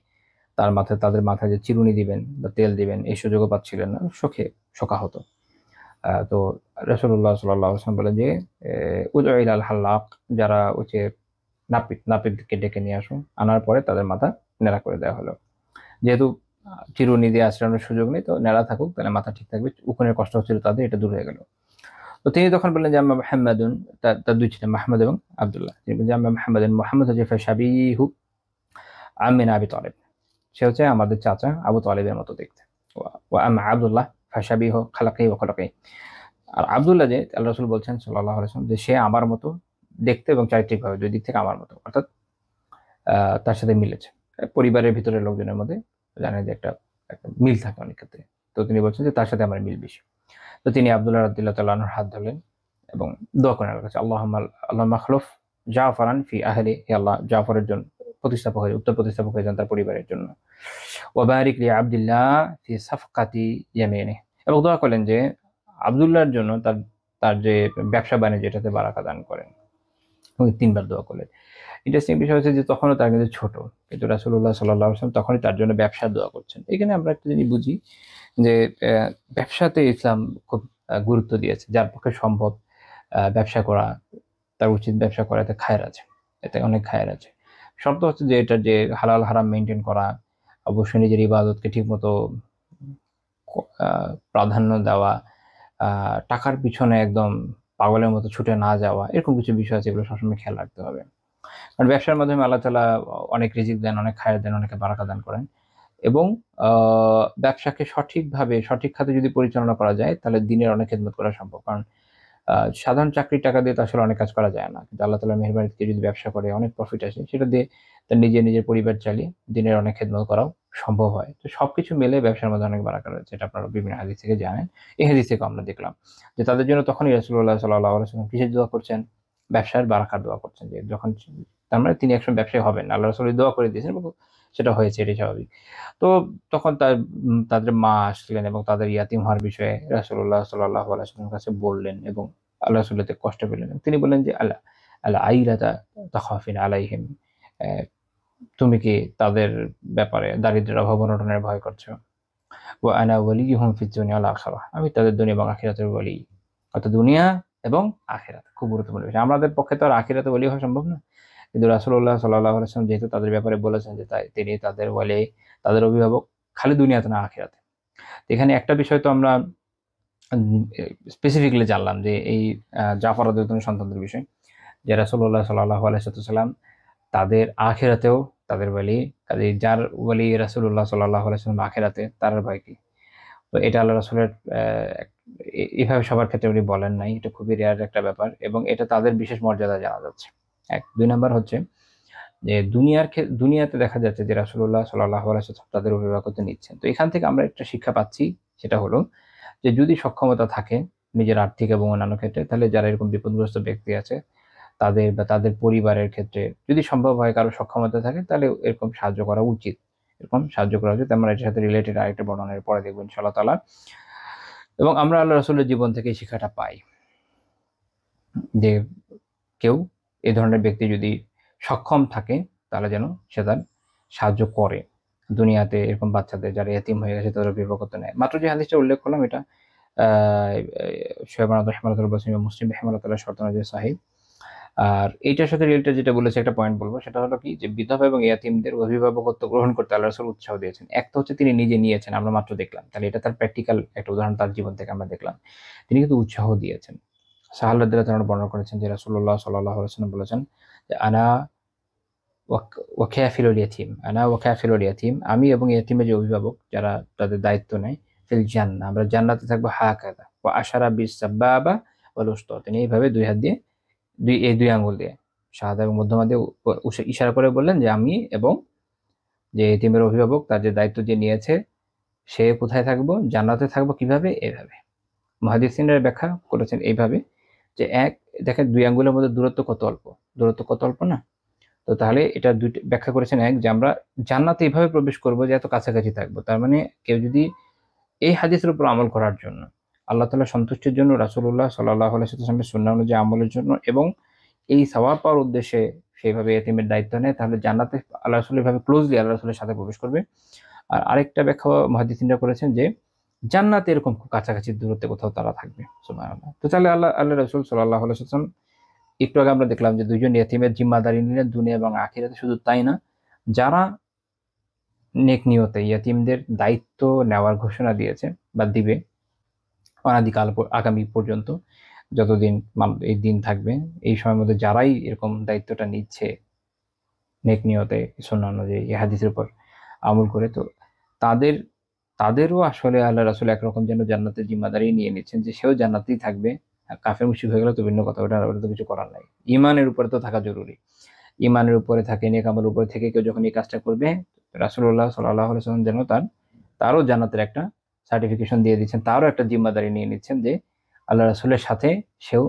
তাদের মাথায় যে চিরুনি দিবেন বা তেল দিবেন এই সুযোগও পাচ্ছিলেন না। শোকাহত। তো রাসূলুল্লাহ সাল্লাল্লাহু আলাইহি ওয়াসাল্লাম বলেন যে, "উদউ ইলাল হাল্লাক" যারা হচ্ছে নাপিতকে ডেকে নিয়ে আসুন। আনার পরে তাদের মাথা ন্যাড়া করে দেওয়া হলো। যেহেতু চিরুনি দিয়ে আঁচড়ানোর সুযোগ নেই, তো ন্যাড়া থাকুক, তাহলে মাথা ঠিক থাকবে। উকুনের কষ্ট হচ্ছিল তাদের, এটা দূর হয়ে গেল। তো তিনি তখন বললেন যে, "আম্মা মুহাম্মাদুন" তার ২ ছেলে মাহমুদ এবং আব্দুল্লাহ। তিনি বললেন যে, "আম্মা মুহাম্মাদুন" মুহাম্মদ হচ্ছে ফাশাবিহু আম্মি আবি তালিব। সে হচ্ছে আমাদের চাচা আবু তালিবের মতো দেখতে। ওয়া আম্মা আব্দুল্লাহ ফাশাবিহু খালাকিহি ওয়া খুলুকিহি। আর আব্দুল্লাহ যে আল্লাহ রাসূল বলছেন সাল্লাল্লাহু আলাইহি ওয়াসাল্লাম যে সে আমার মতো দেখতে এবং চারিত্রিকভাবে ২ দিক থেকে আমার মতো। অর্থাৎ তার সাথে মিলেছে। পরিবারের ভিতরের লোকজনের মধ্যে জানেন যে একটা মিল থাকে অনেক ক্ষেত্রে। তো তিনি বলছেন যে তার সাথে আমার মিল বেশি। তো তিনি আব্দুল্লাহ রাদিয়াল্লাহু তাআলা আনহুর হাত ধরলেন এবং দোয়া করেন আল্লাহর কাছে, আল্লাহুম্মা আখলুফ জাফরান ফি আহলি, হে আল্লাহ জাফরের জন্য উত্তম প্রতিস্থাপক হয়ে যান তার পরিবারের জন্য। ওয়া বারিক লি আব্দুল্লাহ ফি সাফকাতি ইয়ামিনিহি, এবং দোয়া করলেন যে আব্দুল্লাহর জন্য তার যে ব্যবসা বাণিজ্য এটাতে বারাকা দান করেন। এবং ৩ বার দোয়া করলেন। ইন্টারেস্টিং বিষয় হচ্ছে যে তখনও তার কিন্তু ছোট। কিন্তু রাসূলুল্লাহ সাল্লাল্লাহু আলাইহি ওয়াসাল্লাম তখনই তার জন্য ব্যবসার দোয়া করছেন। এখানে আমরা একটা জিনিস বুঝি যে ব্যবসাতে ইসলাম খুব গুরুত্ব দিয়েছে। যার পক্ষে সম্ভব ব্যবসা করা, তার উচিত ব্যবসা করা, এতে খায়ের আছে। এতে অনেক খায়ের আছে। শর্ত হচ্ছে যে এটার যে হালাল হারাম মেইনটেইন করা, অবশ্যই নিজের ইবাদতকে ঠিকমতো আ প্রাধান্য দেওয়া, আ টাকার পিছনে একদম পাগলের মতো ছুটে না যাওয়া, এরকম কিছু বিষয় আছে, এগুলো সবসময় খেয়াল রাখতে হবে। কারণ ব্যবসার মাধ্যমে আল্লাহ তাআলা অনেক রিজিক দেন, অনেক খায়ের দেন, অনেকে বারাকা দান করেন এবং আ ব্যবসাকে সঠিকভাবে সঠিক খাতে যদি পরিচালনা করা যায় তাহলে দ্বীনের অনেক খেদমত করা সম্ভব। কারণ সাধারণ চাকরির টাকা দিয়ে তো আসলে অনেক কাজ করা যায় না। কিন্তু আল্লাহ তাআলার মেহেরবানিতে যদি ব্যবসা করে অনেক প্রফিট আসে, সেটা দিয়ে তার নিজের পরিবার চালিয়ে দ্বীনের অনেক খেদমত করাও সম্ভব হয়। তো সবকিছু মিলে ব্যবসার মধ্যে অনেক বারাকা রয়েছে। এটা আপনারা বিভিন্ন হাদিস থেকে জানেন। এই হাদিস থেকেও আমরা দেখলাম যে তাদের জন্য তখনই রাসূলুল্লাহ সাল্লাল্লাহু আলাইহি ওয়াসাল্লাম কিসের দোয়া করছেন? ব্যবসার বারাকার দোয়া করছেন। যে যখন তার মানে তিনি একসময় ব্যবসায়ী হবেন। আল্লাহ রাসূল দোয়া করে দিয়েছেন এবং সেটা হয়েছে, এটাই স্বাভাবিক। তো তখন তাদের মা আসলেন এবং তাদের ইয়াতীম হওয়ার বিষয়ে রাসূলুল্লাহ সাল্লাল্লাহু আলাইহি ওয়াসাল্লামের কাছে বললেন এবং আল্লাহ রাসূল এতে কষ্ট পেলেন। তিনি বললেন যে, আল আইলাতা তাখাফিন আলাইহিম, তুমি কি তাদের ব্যাপারে দারিদ্র্যের অভাব অনটনের ভয় করছো? ওয়া আনা ওয়ালিয়ুহুম ফিদ দুনিয়া ওয়াল আখিরাহ, আমি তাদের দুনিয়া এবং আখিরাতের ওয়ালি। অর্থাৎ দুনিয়া এবং আখিরাত খুব গুরুত্বপূর্ণ বিষয়। আমাদের পক্ষে তো আর আখিরাতে ওয়ালি হওয়া সম্ভব না, কিন্তু রাসূলুল্লাহ সাল্লাল্লাহু আলাইহি ওয়াসাল্লাম যেহেতু তাদের ব্যাপারে বলেছেন যে তিনি তাদের ওয়ালি, তাদের অভিভাবক, খালি দুনিয়াতে না আখিরাতে। এখানে একটা বিষয় তো আমরা স্পেসিফিকলি জানলাম যে এই জাফর রাদিয়াল্লাহু আনহু সন্তানদের বিষয়, যে রাসূলুল্লাহ সাল্লাল্লাহু আলাইহি ওয়াসাল্লাম তাদের আখিরাতেও তাদের ওয়ালি, কাজেই যার ওয়ালি রাসূলুল্লাহ সাল্লাল্লাহু আলাইহি ওয়াসাল্লাম আখিরাতে, তার ভয় কি? তো এটা আল্লাহ রাসূলের এভাবে সবার ক্ষেত্রে উনি বলেন নাই, এটা খুবই রেয়ার একটা ব্যাপার এবং এটা তাদের বিশেষ মর্যাদা জানা যাচ্ছে। ১ ২ নাম্বার হচ্ছে যে দুনিয়াতে দেখা যাচ্ছে যে রাসূলুল্লাহ সাল্লাল্লাহু আলাইহি ওয়াসাল্লাম তাদের অভিভাবকত্ব নিচ্ছেন। তো এখান থেকে আমরা একটা শিক্ষা পাচ্ছি, সেটা হলো যে যদি সক্ষমতা থাকে নিজের আর্থিক এবং অন্যান্য ক্ষেত্রে, তাহলে যারা এরকম বিপদগ্রস্ত ব্যক্তি আছে তাদের বা তাদের পরিবারের ক্ষেত্রে যদি সম্ভব হয়, কারো সক্ষমতা থাকে, তাহলে এরকম সাহায্য করা উচিত। এরকম সাহায্য করা উচিত। আমরা এটার সাথে রিলেটেড আরেকটা বর্ণনার পরে দেখব ইনশাআল্লাহ তাআলা। এবং আমরা আল্লাহ রাসূলের জীবন থেকে এই শিক্ষাটা পাই যে কেউ এই ধরনের ব্যক্তি যদি সক্ষম থাকে, তাহলে যেন সে তার সাহায্য করে। দুনিয়াতে এরকম বাচ্চাদের যারা এতিম হয়ে গেছে তাদের অভিভাবকত্ব নেয়। মাত্র যে হাদিসটা উল্লেখ করলাম এটা শোয়েব রাহিমাহুল্লাহ বলেছেন, মুসলিম রাহিমাহুল্লাহ শর্ত অনুযায়ী সহিহ। আর এইটার সাথে রিলেটেড যেটা বলেছে একটা পয়েন্ট বলবো, সেটা হলো কি যে বিধবা এবং ইয়াতীমদের অভিভাবকত্ব গ্রহণ করতে আল্লাহ রাসূল উৎসাহ দিয়েছেন। এক তো হচ্ছে তিনি নিজে নিয়েছেন, আমরা মাত্র দেখলাম, তাহলে এটা তার প্র্যাকটিক্যাল একটা উদাহরণ তার জীবন থেকে আমরা দেখলাম। তিনি কিন্তু উৎসাহ দিয়েছেন। সাহাল রাদিয়াল্লাহু তাআলা বর্ণনা করেছেন যে রাসূলুল্লাহ সাল্লাল্লাহু আলাইহি ওয়াসাল্লাম বলেছেন যে আনা ওয়া কাফিলুল ইয়াতীম, আনা ওয়া কাফিলুল ইয়াতীম, আমি এবং ইয়াতীমের যে অভিভাবক যারা তাদের দায়িত্ব নেয়, ফিল জান্নাহ, আমরা জান্নাতে থাকবো হাকাযা, ওয়া আশারা বিস সাবাবা ওয়াল উসতা, তিনি এইভাবে দুই হাত দিয়ে দুই আঙ্গুল দিয়ে শাহাদা এবং মধ্যমা দিয়ে ইশারা করে বললেন যে আমি এবং যে এতিমের অভিভাবক তার যে দায়িত্ব যে নিয়েছে সে কোথায় থাকবো? জান্নাতে থাকবো। কিভাবে? এভাবে। মুহাদ্দিসিনরা ব্যাখ্যা করেছেন এইভাবে যে দেখেন দুই আঙ্গুলের মধ্যে দূরত্ব কত অল্প, না? তো তাহলে এটা দুইটা ব্যাখ্যা করেছেন, যে আমরা জান্নাতে এইভাবে প্রবেশ করবো যে এত কাছাকাছি থাকবো। তার মানে কেউ যদি এই হাদিসের উপর আমল করার জন্য, আল্লাহ তাআলার সন্তুষ্টির জন্য, রাসূলুল্লাহ সাল্লাল্লাহু আলাইহি ওয়াসাল্লামের সুন্নাহ অনুযায়ী আমলের জন্য এবং এই সওয়াব পাওয়ার উদ্দেশ্যে সেইভাবে এতিমের দায়িত্ব নেয়, তাহলে জান্নাতে আল্লাহ রাসূল এভাবে ক্লোজলি আল্লাহ রাসূলের সাথে প্রবেশ করবে। আর আরেকটা ব্যাখ্যা মুহাদ্দিসিনরা করেছেন যে জান্নাতে এরকম খুব কাছাকাছি দূরত্বে কোথাও তারা থাকবে। সুবহানাল্লাহ। তো তাহলে আল্লাহ রাসূল সাল্লাল্লাহু আলাইহি ওয়াসাল্লাম একটু আগে আমরা দেখলাম যে দুইজন এতিমের জিম্মাদারি নিলেন দুনিয়া এবং আখিরাতে। শুধু তাই না, যারা নেক নিয়তে ইয়েতিমদের দায়িত্ব নেওয়ার ঘোষণা দিয়েছে বা দিবে অনাদিকাল আগামী পর্যন্ত, যতদিন এই দিন থাকবে, এই সময়ের মধ্যে যারাই এরকম দায়িত্বটা নিচ্ছে নেক নিয়তে সুন্নাহ অনুযায়ী এই হাদিসের উপর আমল করে, তো তাদেরও আসলে আল্লাহ রাসূল একরকম যেন জান্নাতের জিম্মাদারি নিয়ে নিচ্ছেন, যে সেও জান্নাতেই থাকবে। কাফের মুশরিক হয়ে গেলে তো ভিন্ন কথা, ওটা তো কিছু করার নাই। ঈমানের উপরে তো থাকা জরুরি। ঈমানের উপরে থাকে, নেক আমলের উপরে থেকে কেউ যখন এই কাজটা করবে, রাসূলুল্লাহ সাল্লাল্লাহু আলাইহি ওয়াসাল্লাম যেন তারও জান্নাতের একটা সার্টিফিকেশন দিয়ে দিচ্ছেন, তারও একটা জিম্মাদারি নিয়ে নিচ্ছেন যে আল্লাহ রাসূলের সাথে সেও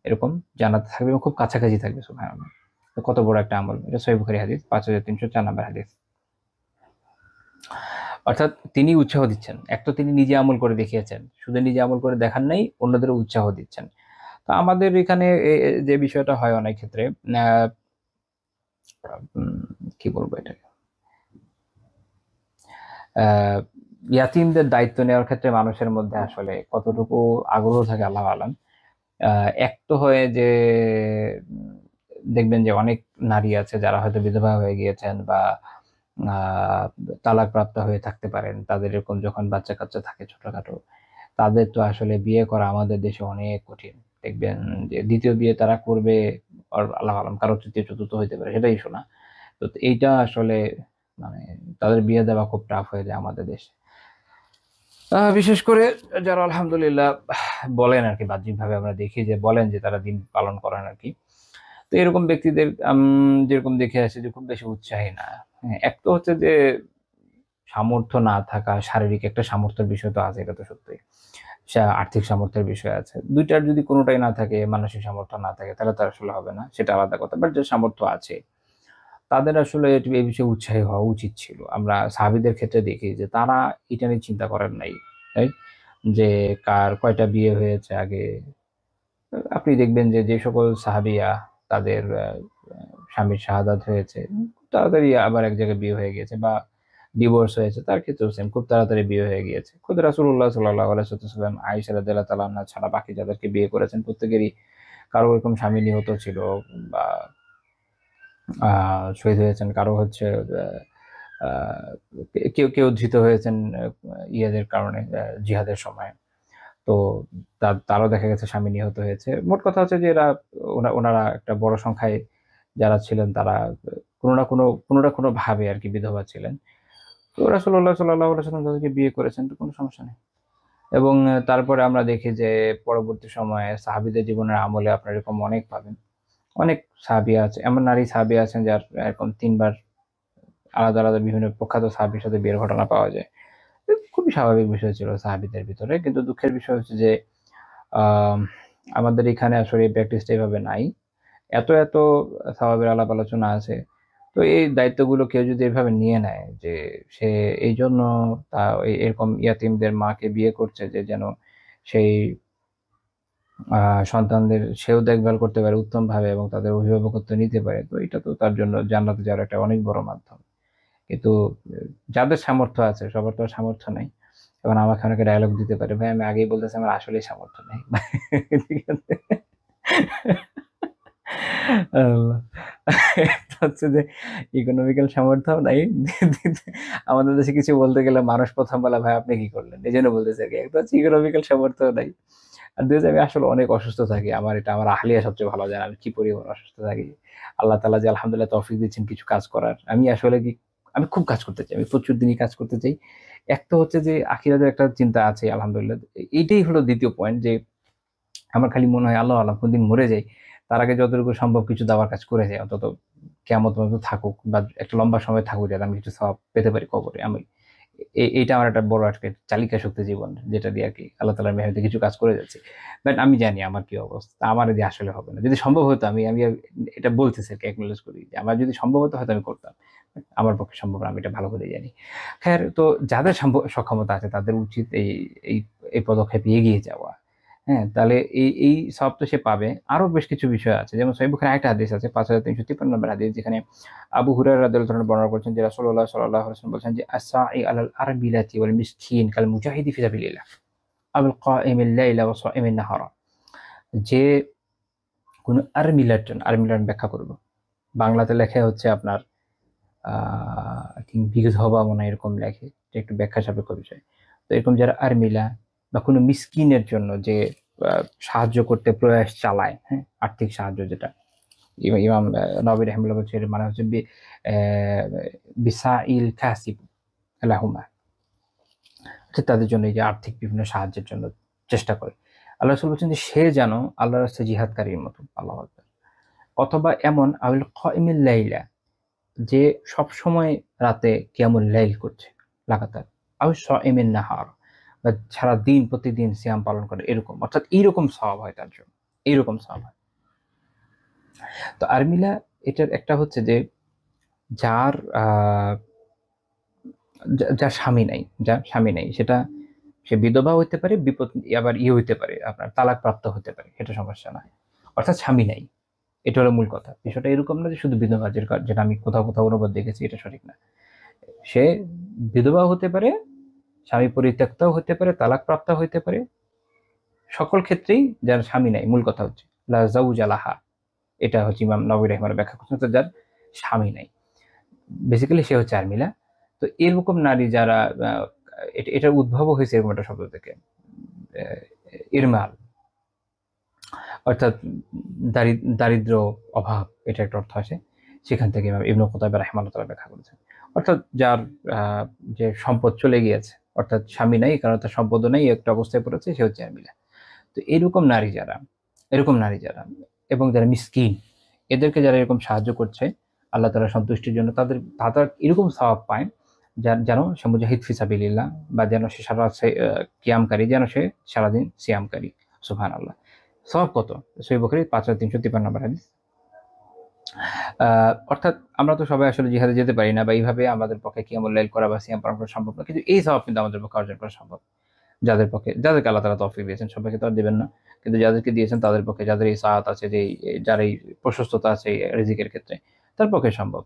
এরকম জান্নাতে থাকবে এবং খুব কাছাকাছি থাকবে। সুবহানাল্লাহ। তো কত বড় একটা আমল। এটা সহিহ বুখারী হাদিস 5304 নম্বর হাদিস। অর্থাৎ তিনি উৎসাহ দিচ্ছেন। এক তো তিনি নিজে আমল করে দেখিয়েছেন, শুধু নিজে আমল করে দেখান নাই, অন্যদেরও উৎসাহ দিচ্ছেন। তো আমাদের এখানে যে বিষয়টা হয় অনেক ক্ষেত্রে, কি বলবো এটাকে, ইয়াতিমদের দায়িত্ব নেওয়ার ক্ষেত্রে মানুষের মধ্যে আসলে কতটুকু আগ্রহ থাকে আল্লাহ আলাম। এক তো হয় যে দেখবেন যে অনেক নারী আছে যারা হয়তো বিধবা হয়ে গিয়েছেন বা তালাক প্রাপ্ত হয়ে থাকতে পারেন, তাদের এরকম যখন বাচ্চা কাচ্চা থাকে ছোটখাটো, তাদের তো আসলে বিয়ে করা আমাদের দেশে অনেক কঠিন। দেখবেন যে দ্বিতীয় বিয়ে তারা করবে, আল্লাহ আলাম, কারো তৃতীয় চতুর্থ হইতে পারে, সেটাই শোনা। তো এইটা আসলে মানে তাদের বিয়ে দেওয়া খুব টাফ হয়ে যায় আমাদের দেশে। বিশেষ করে যারা আলহামদুলিল্লাহ বলেন আর কি, বাহ্যিকভাবে আমরা দেখি যে বলেন যে তারা দিন পালন করেন আর কি। তো এরকম ব্যক্তিদের যেরকম দেখে আসে যে খুব বেশি উৎসাহী না। এক তো হচ্ছে যে সামর্থ্য না থাকা, শারীরিক একটা সামর্থ্যের বিষয় তো আছে, এটা তো সত্যি। আর্থিক সামর্থ্যের বিষয় আছে। দুইটার যদি কোনোটাই না থাকে, মানসিক সামর্থ্য না থাকে, তাহলে তো আসলে হবে না, সেটা আলাদা কথা। বাট যে সামর্থ্য আছে তাদের আসলে এই বিষয়ে উৎসাহী হওয়া উচিত ছিল। আমরা সাহাবীদের ক্ষেত্রে দেখি যে তারা এটা নিয়ে চিন্তা করেন নাই, রাইট? যে কার কয়টা বিয়ে হয়েছে আগে। আপনি দেখবেন যে সকল সাহাবিয়া তাদের স্বামীর শাহাদাত হয়েছে, খুব তাড়াতাড়ি আবার এক জায়গায় বিয়ে হয়ে গিয়েছে, বা ডিভোর্স হয়েছে, তার ক্ষেত্রেও সেম, খুব তাড়াতাড়ি বিয়ে হয়ে গিয়েছে। খুদ রাসূলুল্লাহ সাল্লাল্লাহু আলাইহি ওয়াসাল্লাম, আয়েশা রাদিয়াল্লাহু তাআলা আনহা ছাড়া বাকি যাদেরকে বিয়ে করেছেন প্রত্যেকেরই কারো এরকম স্বামী নিহত ছিল বা শহীদ হয়েছেন, কারো হচ্ছে আহ, কেউ কেউ ধৃত হয়েছেন ইয়েদের কারণে, জিহাদের সময়। তো তারও দেখা গেছে স্বামী নিহত হয়েছে। মোট কথা হচ্ছে যে এরা ওনারা একটা বড় সংখ্যায় যারা ছিলেন তারা কোনো না কোনো ভাবে আর কি বিধবা ছিলেন। তো রাসূলুল্লাহ সাল্লাল্লাহু আলাইহি ওয়াসাল্লাম তাদেরকে বিয়ে করেছেন, তো কোনো সমস্যা নেই। এবং তারপরে আমরা দেখি যে পরবর্তী সময়ে সাহাবীদের জীবনের আমলে আপনার এরকম অনেক পাবেন। অনেক সাহাবী আছে, এমন নারী সাহাবী আছেন যার এরকম ৩ বার আলাদা আলাদা বিভিন্ন প্রখ্যাত সাহাবীর সাথে বিয়ের ঘটনা পাওয়া যায়। খুবই স্বাভাবিক বিষয় ছিল সাহাবীদের ভিতরে, কিন্তু দুঃখের বিষয় হচ্ছে যে আম, আমাদের এখানে আসলে এই প্র্যাকটিসটা এইভাবে নাই। এত এত স্বভাবের আলাপ আলোচনা আছে, তো এই দায়িত্বগুলো কেউ যদি এভাবে নিয়ে নেয় যে সে এই জন্য তা এরকম ইয়াতিমদের মাকে বিয়ে করছে যে যেন সেই সন্তানদের সেও দেখভাল করতে পারে উত্তম ভাবে এবং তাদের অভিভাবকত্ব নিতে পারে, তো এটা তো তার জন্য জান্নাতে যাওয়ার একটা অনেক বড় মাধ্যম। কিন্তু যাদের সামর্থ্য আছে, সবার তো আর সামর্থ্য নাই। এখন আমাকে অনেকে ডায়লগ দিতে পারে, ভাই আমি আগেই বলতেছি আমার আসলেই সামর্থ্য নেই। ঠিক আছে, আল্লাহ। এটা হচ্ছে যে ইকোনমিক্যাল সামর্থ্য নাই। আমাদের দেশে কিছু বলতে গেলে মানুষ প্রথম বলা, ভাই আপনি কি করলেন, এই জন্য বলতেছে আর কি। একটা হচ্ছে ইকোনমিক্যাল সামর্থ্য নাই, আর দুই হচ্ছে আমি আসলে অনেক অসুস্থ থাকি। আমার আহলিয়া সবচেয়ে ভালো জানে আমি কি পরিমাণ অসুস্থ থাকি। আল্লাহ তাআলা যে আলহামদুলিল্লাহ তৌফিক দিচ্ছেন কিছু কাজ করার, আমি আসলে কি, আমি খুব কাজ করতে চাই, আমি প্রচুর দিনই কাজ করতে চাই। এক তো হচ্ছে যে আখিরাতের একটা চিন্তা আছে আলহামদুলিল্লাহ। এইটাই হলো দ্বিতীয় পয়েন্ট, যে আমার খালি মনে হয় আল্লাহ আল্লাহ কোনদিন মরে যাই, তার আগে যতটুকু সম্ভব কিছু দেওয়ার কাজ করে যাই, অন্তত কেয়ামত পর্যন্ত থাকুক বা একটা লম্বা সময় থাকুক, যাতে আমি কিছু সওয়াব পেতে পারি কবরে। আমি এইটা আমার একটা বড় আজকে চালিকা শক্তি জীবন, যেটা দিয়ে আর কি আল্লাহ তাআলার মেহেরতে কিছু কাজ করে যাচ্ছি। বাট আমি জানি আমার কি অবস্থা, আমার দিয়ে আসলে হবে না। যদি সম্ভব হতো, আমি আমি এটা বলতেছি আর কি, একনোলেজ করি যে আমার যদি সম্ভব হতো হয়তো আমি করতাম। But আমার পক্ষে সম্ভব না, আমি এটা ভালো করে জানি। খैर, তো যাদের সক্ষমতা আছে তাদের উচিত এই এই পদক্ষেপে এগিয়ে যাওয়া। হ্যাঁ, তাহলে এই সওয়াব তো সে পাবে। আরো বেশ কিছু বিষয় আছে। যেমন সহিহ বুখারীর আরেকটা হাদিস আছে, ৫৩৫৩ নম্বর হাদিস, যেখানে আবু হুরায়রা রাদিয়াল্লাহু তাআলা বর্ণনা করেছেন যে রাসূলুল্লাহ সাল্লাল্লাহু আলাইহি ওয়াসাল্লাম বলেছেন যে আস-সাঈ আলাল আরমিলাতি ওয়াল মিসকিন কাল মুজাহিদি ফি সাবিলিল্লাহ আওয়াল কাইমিল লাইলা ওয়া সাইমিন নাহারা। যে কোন আরমিলার জন্য, আরমিলার ব্যাখ্যা করব। বাংলাতে লেখা হচ্ছে আপনার আই থিংক বিধবা মনে হয় এরকম লেখে, যে একটু ব্যাখ্যা সাপেক্ষ বিষয়। তো এরকম যারা আরমিলা বা কোনো মিসকিনের জন্য যে সাহায্য করতে প্রয়াস চালায়, হ্যাঁ, আর্থিক সাহায্য যেটা ইমাম নবী রাহিমাহুল্লাহ বলছে, এর মানে হচ্ছে বিসাইল কাসিব লাহুমা, অর্থাৎ তাদের জন্য এই যে আর্থিক বিভিন্ন সাহায্যের জন্য চেষ্টা করে। আল্লাহ রাসূল বলছেন যে সে যেন আল্লাহর রাস্তায় জিহাদকারীর মতো, আল্লাহু আকবার। অথবা এমন আউল কাইমিল লাইলা, যে সবসময় রাতে কিয়ামুল লাইল করছে লাগাতার, আও সাইমিন নাহার, বা সারাদিন প্রতিদিন সিয়াম পালন করে, এরকম, অর্থাৎ এইরকম সওয়াব হয় তার জন্য, এইরকম সওয়াব হয়। তো আরমিলা এটার একটা হচ্ছে যে যার যার স্বামী নাই, যার স্বামী নাই, সেটা সে বিধবা হইতে পারে, বিপদ আবার হইতে পারে, আপনার তালাক প্রাপ্ত হতে পারে, এটা সমস্যা না। অর্থাৎ স্বামী নাই, এটা হলো মূল কথা। বিষয়টা এরকম না যে শুধু বিধবা, যেটা আমি কোথাও কোথাও অনুবাদ দেখেছি, এটা সঠিক না। সে বিধবা হতে পারে, স্বামী পরিত্যক্তও হতে পারে, তালাক প্রাপ্ত হইতে পারে, সকল ক্ষেত্রেই যার স্বামী নাই, মূল কথা হচ্ছে লা জাউজা লাহা। এটা হচ্ছে ইমাম নবী রাহিমাহুল্লাহ ব্যাখ্যা করছেন, তো যার স্বামী নাই, বেসিক্যালি সে হচ্ছে আরমিলা। তো এরকম নারী যারা এটার উদ্ভব হয়েছে এরকম একটা শব্দ থেকে, ইরমাল, অর্থাৎ দারিদ্র, অভাব, এটা একটা অর্থ আসে। সেখান থেকে ইমাম ইবনে কুতায়বা রাহিমাহুল্লাহ তাআলা ব্যাখ্যা করেছেন। অর্থাৎ যার যে সম্পদ চলে গিয়েছে, অর্থাৎ স্বামী নাই, কারণ তার সম্পদও নেই, একটা অবস্থায় পড়েছে, সে হচ্ছে আরমিলা। তো এরকম নারী যারা এবং যারা মিসকিন, এদেরকে যারা এরকম সাহায্য করছে আল্লাহ তাআলার সন্তুষ্টির জন্য, তাদের এরকম সওয়াব পায়, যেন সে মুজাহিদ ফি সাবিলিল্লাহ, বা যেন সে সারা রাত কিয়ামকারী, যেন সে সারাদিন সিয়ামকারী। সুবহানাল্লাহ। সওয়াব কত? সহিহ বুখারী ৫৩৫৩ নম্বর হাদিস। অর্থাৎ আমরা তো সবাই আসলে জিহাদে যেতে পারি না, বা এইভাবে আমাদের পক্ষে কিয়ামুল লাইল করা বা সিয়াম পালন করা সম্ভব না, কিন্তু এই সওয়াব কিন্তু আমাদের পক্ষে অর্জন করা সম্ভব। যাদেরকে আল্লাহ তাআলা তৌফিক দিয়েছেন, সবাইকে তো আর দিবেন না, কিন্তু যাদেরকে দিয়েছেন তাদের পক্ষে, যাদের এই সাআত আছে, যে যার এই প্রশস্ততা আছে এই রিজিকের ক্ষেত্রে, তার পক্ষে সম্ভব।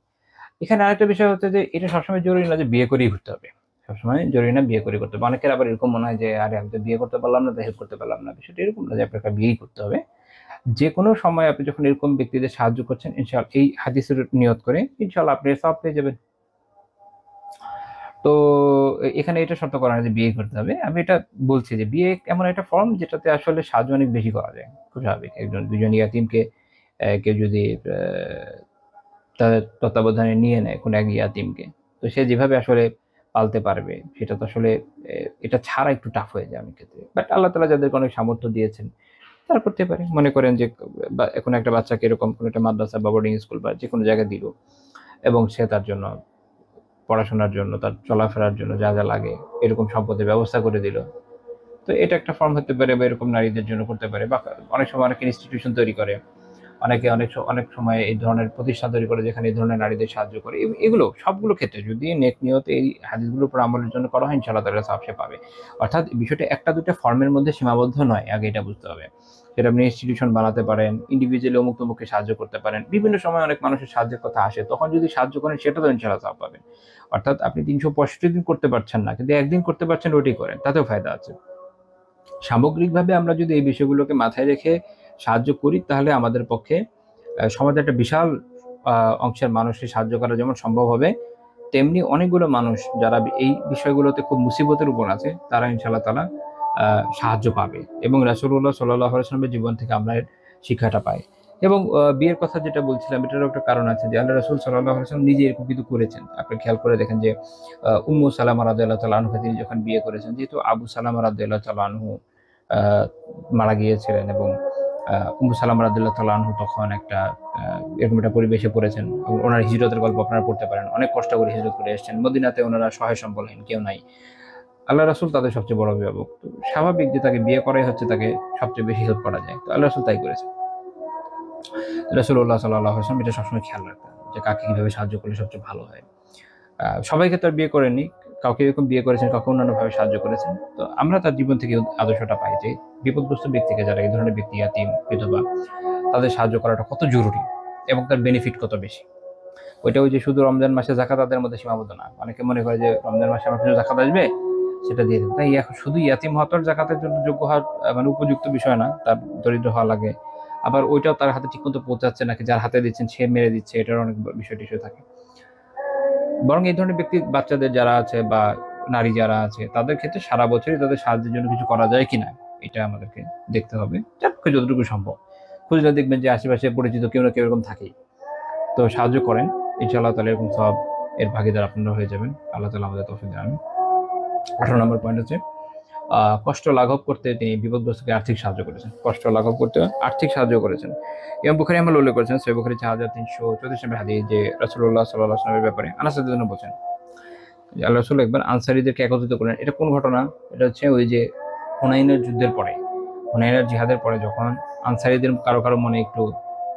এখানে আরেকটা বিষয় হচ্ছে যে এটা সবসময় জরুরি না যে বিয়ে করেই ঘুরতে হবে, সবসময় জরুরি না বিয়ে করে করতে হবে। অনেকের আবার এরকম মনে হয় যে আরে আমি তো বিয়ে করতে পারলাম না, তো হেল্প করতে পারলাম না। বিষয়টা এরকম না যে আপনাকে বিয়েই করতে হবে। যে কোনো সময় আপনি যখন এরকম ব্যক্তিদের সাহায্য করছেন, ইনশাআল্লাহ এই হাদিসের নিয়ত করে ইনশাআল্লাহ আপনি সওয়াব পেয়ে যাবেন। তো এখানে এটা শর্ত করা হয় যে বিয়ে করতে হবে। আমি এটা বলছি যে বিয়ে এমন একটা ফর্ম যেটাতে আসলে সাহায্য অনেক বেশি করা যায়। খুব স্বাভাবিক। একজন দুজন ইয়াতীমকে কেউ যদি তাদের তত্ত্বাবধানে নিয়ে নেয় কোনো এক ইয়াতীমকে, তো সে যেভাবে আসলে পালতে পারবে সেটা তো আসলে এটা ছাড়া একটু টাফ হয়ে যায় অনেক ক্ষেত্রে। বাট আল্লাহ তাআলা যাদেরকে অনেক সামর্থ্য দিয়েছেন তারা করতে পারে। মনে করেন যে কোনো একটা বাচ্চাকে এরকম কোনো একটা মাদ্রাসা বা বোর্ডিং স্কুল বা যেকোনো জায়গায় দিল, এবং সে তার জন্য পড়াশোনার জন্য, তার চলাফেরার জন্য যা যা লাগে এরকম সম্পদের ব্যবস্থা করে দিল। তো এটা একটা ফর্ম হতে পারে, বা এরকম নারীদের জন্য করতে পারে, বা অনেক সময় অনেকে ইনস্টিটিউশন তৈরি করে, অনেকে অনেক সময় এই ধরনের প্রতিষ্ঠান তৈরি করে যেখানে এই ধরনের নারীদের সাহায্য করে। এগুলো সবগুলো ক্ষেত্রে যদি নেক নিয়তে এই হাদিসগুলোর উপর আমলের জন্য করা হয়, ইনশাআল্লাহ তাআলা সওয়াব সে পাবে। অর্থাৎ বিষয়টা একটা দুইটা ফর্মের মধ্যে সীমাবদ্ধ নয়, আগে এটা বুঝতে হবে। সেটা আপনি ইনস্টিটিউশন বানাতে পারেন, ইন্ডিভিজুয়ালি অমুক তমুককে সাহায্য করতে পারেন। বিভিন্ন সময় অনেক মানুষের সাহায্যের কথা আসে, তখন যদি সাহায্য করেন সেটা তো ইনশাআল্লাহ সওয়াব পাবেন। অর্থাৎ আপনি ৩৬৫ দিন করতে পারছেন না, কিন্তু একদিন করতে পারছেন, ওইটাই করেন, তাতেও ফায়দা আছে। সামগ্রিকভাবে আমরা যদি এই বিষয়গুলোকে মাথায় রেখে সাহায্য করি, তাহলে আমাদের পক্ষে সমাজে একটা বিশাল অংশের মানুষকে সাহায্য করা যেমন সম্ভব হবে, তেমনি অনেকগুলো মানুষ যারা এই বিষয়গুলোতে খুব মুসিবতের উপর আছে, তারা ইনশাআল্লাহ তাআলা সাহায্য পাবে। এবং রাসূলুল্লাহ সাল্লাল্লাহু আলাইহি ওয়াসাল্লামের জীবন থেকে আমরা এর শিক্ষাটা পাই। এবং বিয়ের কথা যেটা বলছিলাম, এটারও একটা কারণ আছে যে আল্লাহ রাসূল সাল্লাল্লাহু আলাইহি ওয়াসাল্লাম নিজে এরকম কিন্তু করেছেন। আপনি খেয়াল করে দেখেন যে উম্মু সালামা রাদিয়াল্লাহু তাআলা আনহা তিনি যখন বিয়ে করেছেন, যেহেতু আবু সালামা রাদিয়াল্লাহু তাআলা আনহু মারা গিয়েছিলেন, এবং উম্মু সালামা রাদিয়াল্লাহু তাআলা আনহু তখন একটা এরকম একটা পরিবেশে পড়েছেন। ওনার হিজরতের গল্প আপনারা পড়তে পারেন। অনেক কষ্ট করে হিজরত করে এসেছেন। মদিনাতে ওনারা সহায় সম্বলহীন, কেউ নাই। আল্লাহ রাসূল তাদের সবচেয়ে বড় অভিভাবক। তো স্বাভাবিক যে তাকে বিয়ে করাই হচ্ছে তাকে সবচেয়ে বেশি হেল্প করা যায়। তো আল্লাহ রাসূল তাই করেছেন। রাসূলুল্লাহ সাল্লাল্লাহু আলাইহি ওয়াসাল্লাম এটা সবসময় খেয়াল রাখতেন যে কাকে কিভাবে সাহায্য করলে সবচেয়ে ভালো হয়। সবাইকে তো আর বিয়ে করেননি। কাউকে এরকম বিয়ে করেছেন, কাউকে অন্যান্যভাবে সাহায্য করেছেন। তো আমরা তার জীবন থেকে আদর্শটা পাই যে বিপদগ্রস্ত ব্যক্তিকে, যারা এই ধরনের ব্যক্তি, ইয়াতীম, বিধবা, তাদের সাহায্য করাটা কত জরুরি এবং তার বেনিফিট কত বেশি। ওইটা ওই যে শুধু রমজান মাসে যাকাত আদায়ের মধ্যে সীমাবদ্ধ না। অনেকে মনে করে যে রমজান মাসে আমার কিছু যাকাত আসবে, সেটা দিয়ে দেব। তাই এখন শুধু ইয়াতীম হওয়া তো আর যাকাতের জন্য যোগ্য হওয়ার মানে উপযুক্ত বিষয় না। তার দরিদ্র হওয়া লাগে। আবার ওইটাও তার হাতে ঠিকমতো পৌঁছাচ্ছে নাকি যার হাতে দিচ্ছেন সে মেরে দিচ্ছে, এটার অনেক বিষয়-টিষয় থাকে। বরং এই ধরনের ব্যক্তি, বাচ্চাদের যারা আছে বা নারী যারা আছে, তাদের ক্ষেত্রে সারা বছরই তাদের সাহায্যের জন্য কিছু করা যায় কিনা এটা আমাদেরকে দেখতে হবে, যার পক্ষে যতটুকু সম্ভব। খুঁজলে দেখবেন যে আশেপাশে পরিচিত কেউ না কেউ এরকম থাকেই। তো সাহায্য করেন, ইনশাআল্লাহ তাআলা এরকম সওয়াব এর ভাগীদার আপনারা হয়ে যাবেন। আল্লাহ তাআলা আমাদের তৌফিক দান। ১৮ নম্বর পয়েন্ট হচ্ছে কষ্ট লাঘব করতে তিনি বিপদগ্রস্তকে আর্থিক সাহায্য করেছেন। কষ্ট লাঘব করতে আর্থিক সাহায্য করেছেন। ইমাম বুখারী আমল উল্লেখ করেছেন, সহিহ বুখারী 4334 নম্বর হাদিস, যে রাসূলুল্লাহ সাল্লাল্লাহু আলাইহি ওয়াসাল্লামের ব্যাপারে আনাস রাদিয়াল্লাহু আনহু বলেন যে আল্লাহ রাসূল একবার আনসারীদেরকে একত্রিত করলেন। এটা কোন ঘটনা? এটা হচ্ছে ওই যে হুনাইনের যুদ্ধের পরে, হুনাইনের জিহাদের পরে, যখন আনসারীদের কারো কারো মনে একটু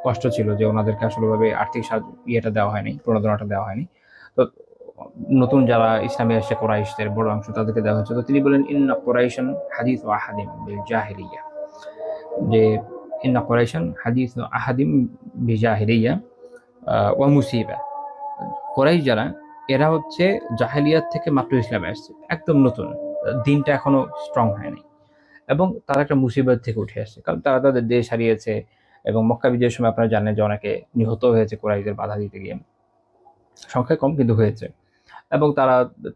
কষ্ট ছিল যে ওনাদেরকে আসলেভাবে আর্থিক সাহায্য ইয়েটা দেওয়া হয়নি, প্রণোদনাটা দেওয়া হয়নি। তো নতুন যারা ইসলামে এসে কুরাইশদের বড় অংশ, তাদেরকে দেওয়া হচ্ছে। তো তিনি বলেন ইন্না কুরাইশান হাদিসু আহাদিম বিল জাহিলিয়া, যে ইন্না কুরাইশান হাদিসু আহাদিম বিজাহিলিয়া ওয়া মুসিবা। কুরাইশ যারা, এরা হচ্ছে জাহেলিয়াত থেকে মাত্র ইসলামে আসছে, একদম নতুন, দিনটা এখনো স্ট্রং হয়নি, এবং তারা একটা মুসিবত থেকে উঠে আসছে, কারণ তারা তাদের দেশ হারিয়েছে, এবং মক্কা বিজয়ের সময় আপনারা জানেন যে অনেকে নিহত হয়েছে কুরাইশদের বাধা দিতে গিয়ে, সংখ্যায় কম কিন্তু হয়েছে। এবং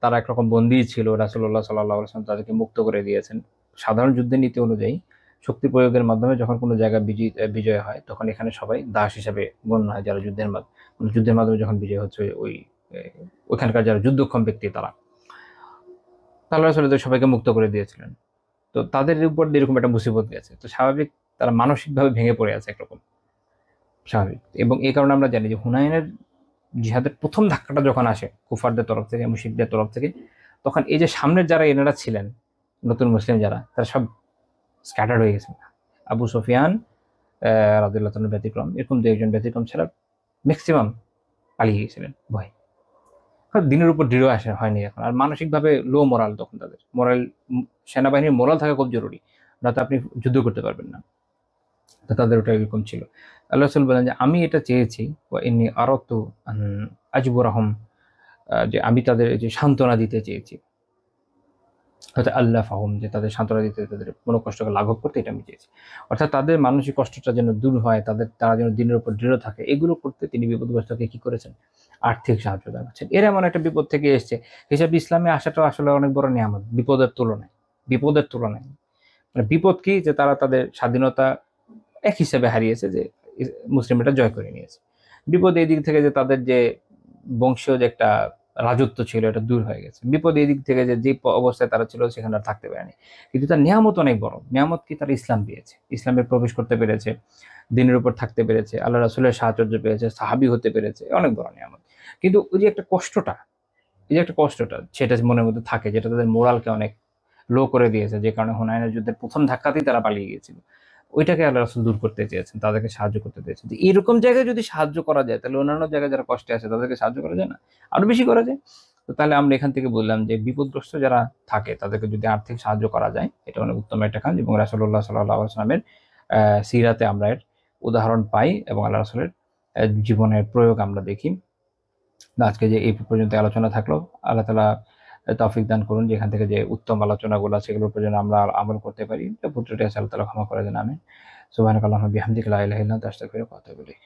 তারা একরকম বন্দী ছিল, রাসূলুল্লাহ সাল্লাল্লাহু আলাইহি ওয়াসাল্লাম তাদেরকে মুক্ত করে দিয়েছেন। সাধারণ যুদ্ধের নীতি অনুযায়ী শক্তি প্রয়োগের মাধ্যমে যখন কোনো জায়গা বিজয় হয়, তখন এখানে সবাই দাস হিসাবে গণ্য হয়, যারা যুদ্ধের মাধ্যমে যখন বিজয় হচ্ছে ওইখানকার যারা যুদ্ধক্ষম ব্যক্তি, তারা আল্লাহ রাসূল সবাইকে মুক্ত করে দিয়েছিলেন। তো তাদের উপর এরকম একটা মুসিবত গেছে, তো স্বাভাবিক তারা মানসিকভাবে ভেঙে পড়ে আছে একরকম, স্বাভাবিক। এবং এই কারণে আমরা জানি যে হুনাইনের জিহাদের প্রথম ধাক্কাটা যখন আসে কুফারদের তরফ থেকে, মুশরিকদের তরফ থেকে, তখন এই যে সামনের যারা এনারা ছিলেন নতুন মুসলিম যারা, তারা সব স্ক্যাটার্ড হয়ে গেছেন। আবু সুফিয়ান রাদিয়াল্লাহু তাআলা ব্যতিক্রম, এরকম দু একজন ব্যতিক্রম ছাড়া ম্যাক্সিমাম পালিয়ে গেছিলেন ভয়। দিনের উপর দৃঢ় হয়নি এখন, আর মানসিকভাবে লো মোরাল, তখন তাদের মোরাল, সেনাবাহিনীর মোরাল থাকা খুব জরুরি, নয়তো আপনি যুদ্ধ করতে পারবেন না। তো তাদের ওটা এরকম ছিল। আল্লাহ রাসূল বলেন যে আমি এটা চেয়েছি, ওয়া ইন্নী আরাদতু আন আজবুরাহুম, যে আমি তাদের যে সান্ত্বনা দিতে চেয়েছি, অর্থাৎ আল্লাহ ফাহুম, যে তাদের সান্ত্বনা দিতে, তাদের মনোকষ্টকে লাঘব করতে, এটা আমি চেয়েছি। অর্থাৎ তাদের মানসিক কষ্টটা যেন দূর হয়, তারা যেন দিনের উপর দৃঢ় থাকে, এগুলো করতে তিনি বিপদগ্রস্তকে কি করেছেন? আর্থিক সাহায্য জানাচ্ছেন। এর এমন একটা বিপদ থেকে এসছে, হিসাবে ইসলামে আসাটা আসলে অনেক বড় নিয়ামত বিপদের তুলনায়। মানে বিপদ কি, যে তারা তাদের স্বাধীনতা এক হিসাবে হারিয়েছে, যে মুসলিমরা জয় করে নিয়েছে। বিপদ এই দিক থেকে যে তাদের যে বংশীয় যে একটা রাজত্ব ছিল, এটা দূর হয়ে গেছে। বিপদ এই দিক থেকে যে অবস্থায় তারা ছিল সেখানে আর থাকতে পারেনি। কিন্তু তার নিয়ামত অনেক বড়। নিয়ামত কি? তারা ইসলাম পেয়েছে, ইসলামে প্রবেশ করতে পেরেছে, দিনের উপর থাকতে পেরেছে, আল্লাহ রাসূলের সাহচর্য পেয়েছে, সাহাবী হতে পেরেছে, অনেক বড় নিয়ামত। কিন্তু ওই যে একটা কষ্টটা, সেটা মনের মধ্যে থাকে, যেটা তাদের মোরালকে অনেক লো করে দিয়েছে, যে কারণে হুনাইনের যুদ্ধের প্রথম ধাক্কাতেই তারা পালিয়ে গিয়েছিল। ওইটাকে আল্লাহ রাসূল দূর করতে চেয়েছেন, তাদেরকে সাহায্য করতে চেয়েছেন। তো এরকম জায়গায় যদি সাহায্য করা যায়, তাহলে অন্যান্য জায়গায় যারা কষ্টে আছে তাদেরকে সাহায্য করা যায় না? আরো বেশি করা যায়। তো তাহলে আমরা এখান থেকে বললাম যে বিপদগ্রস্ত যারা থাকে তাদেরকে যদি আর্থিক সাহায্য করা যায়, এটা অনেক উত্তম একটা কাজ, এবং রাসূলুল্লাহ সাল্লাল্লাহু আলাইহি ওয়াসাল্লামের সিরাতে আমরা এর উদাহরণ পাই, এবং আল্লাহ রাসূলের জীবনের প্রয়োগ আমরা দেখি। আজকে যে এই পর্যন্ত আলোচনা থাকলো, আল্লাহ তাআলা তৌফিক দান করুন, যেখান থেকে যে উত্তম আলোচনাগুলো আছে সেগুলোর উপর যেন আমরা আমল করতে পারি। পুত্রটি আছে, আল্লাহ তাআলা ক্ষমা করে দেন, আমিন। সুবহানাকাল্লাহুম্মা বিহামদিকা লা ইলাহা ইল্লা আনতা আস্তাগফিরুকা ওয়া আতুবু ইলাইক।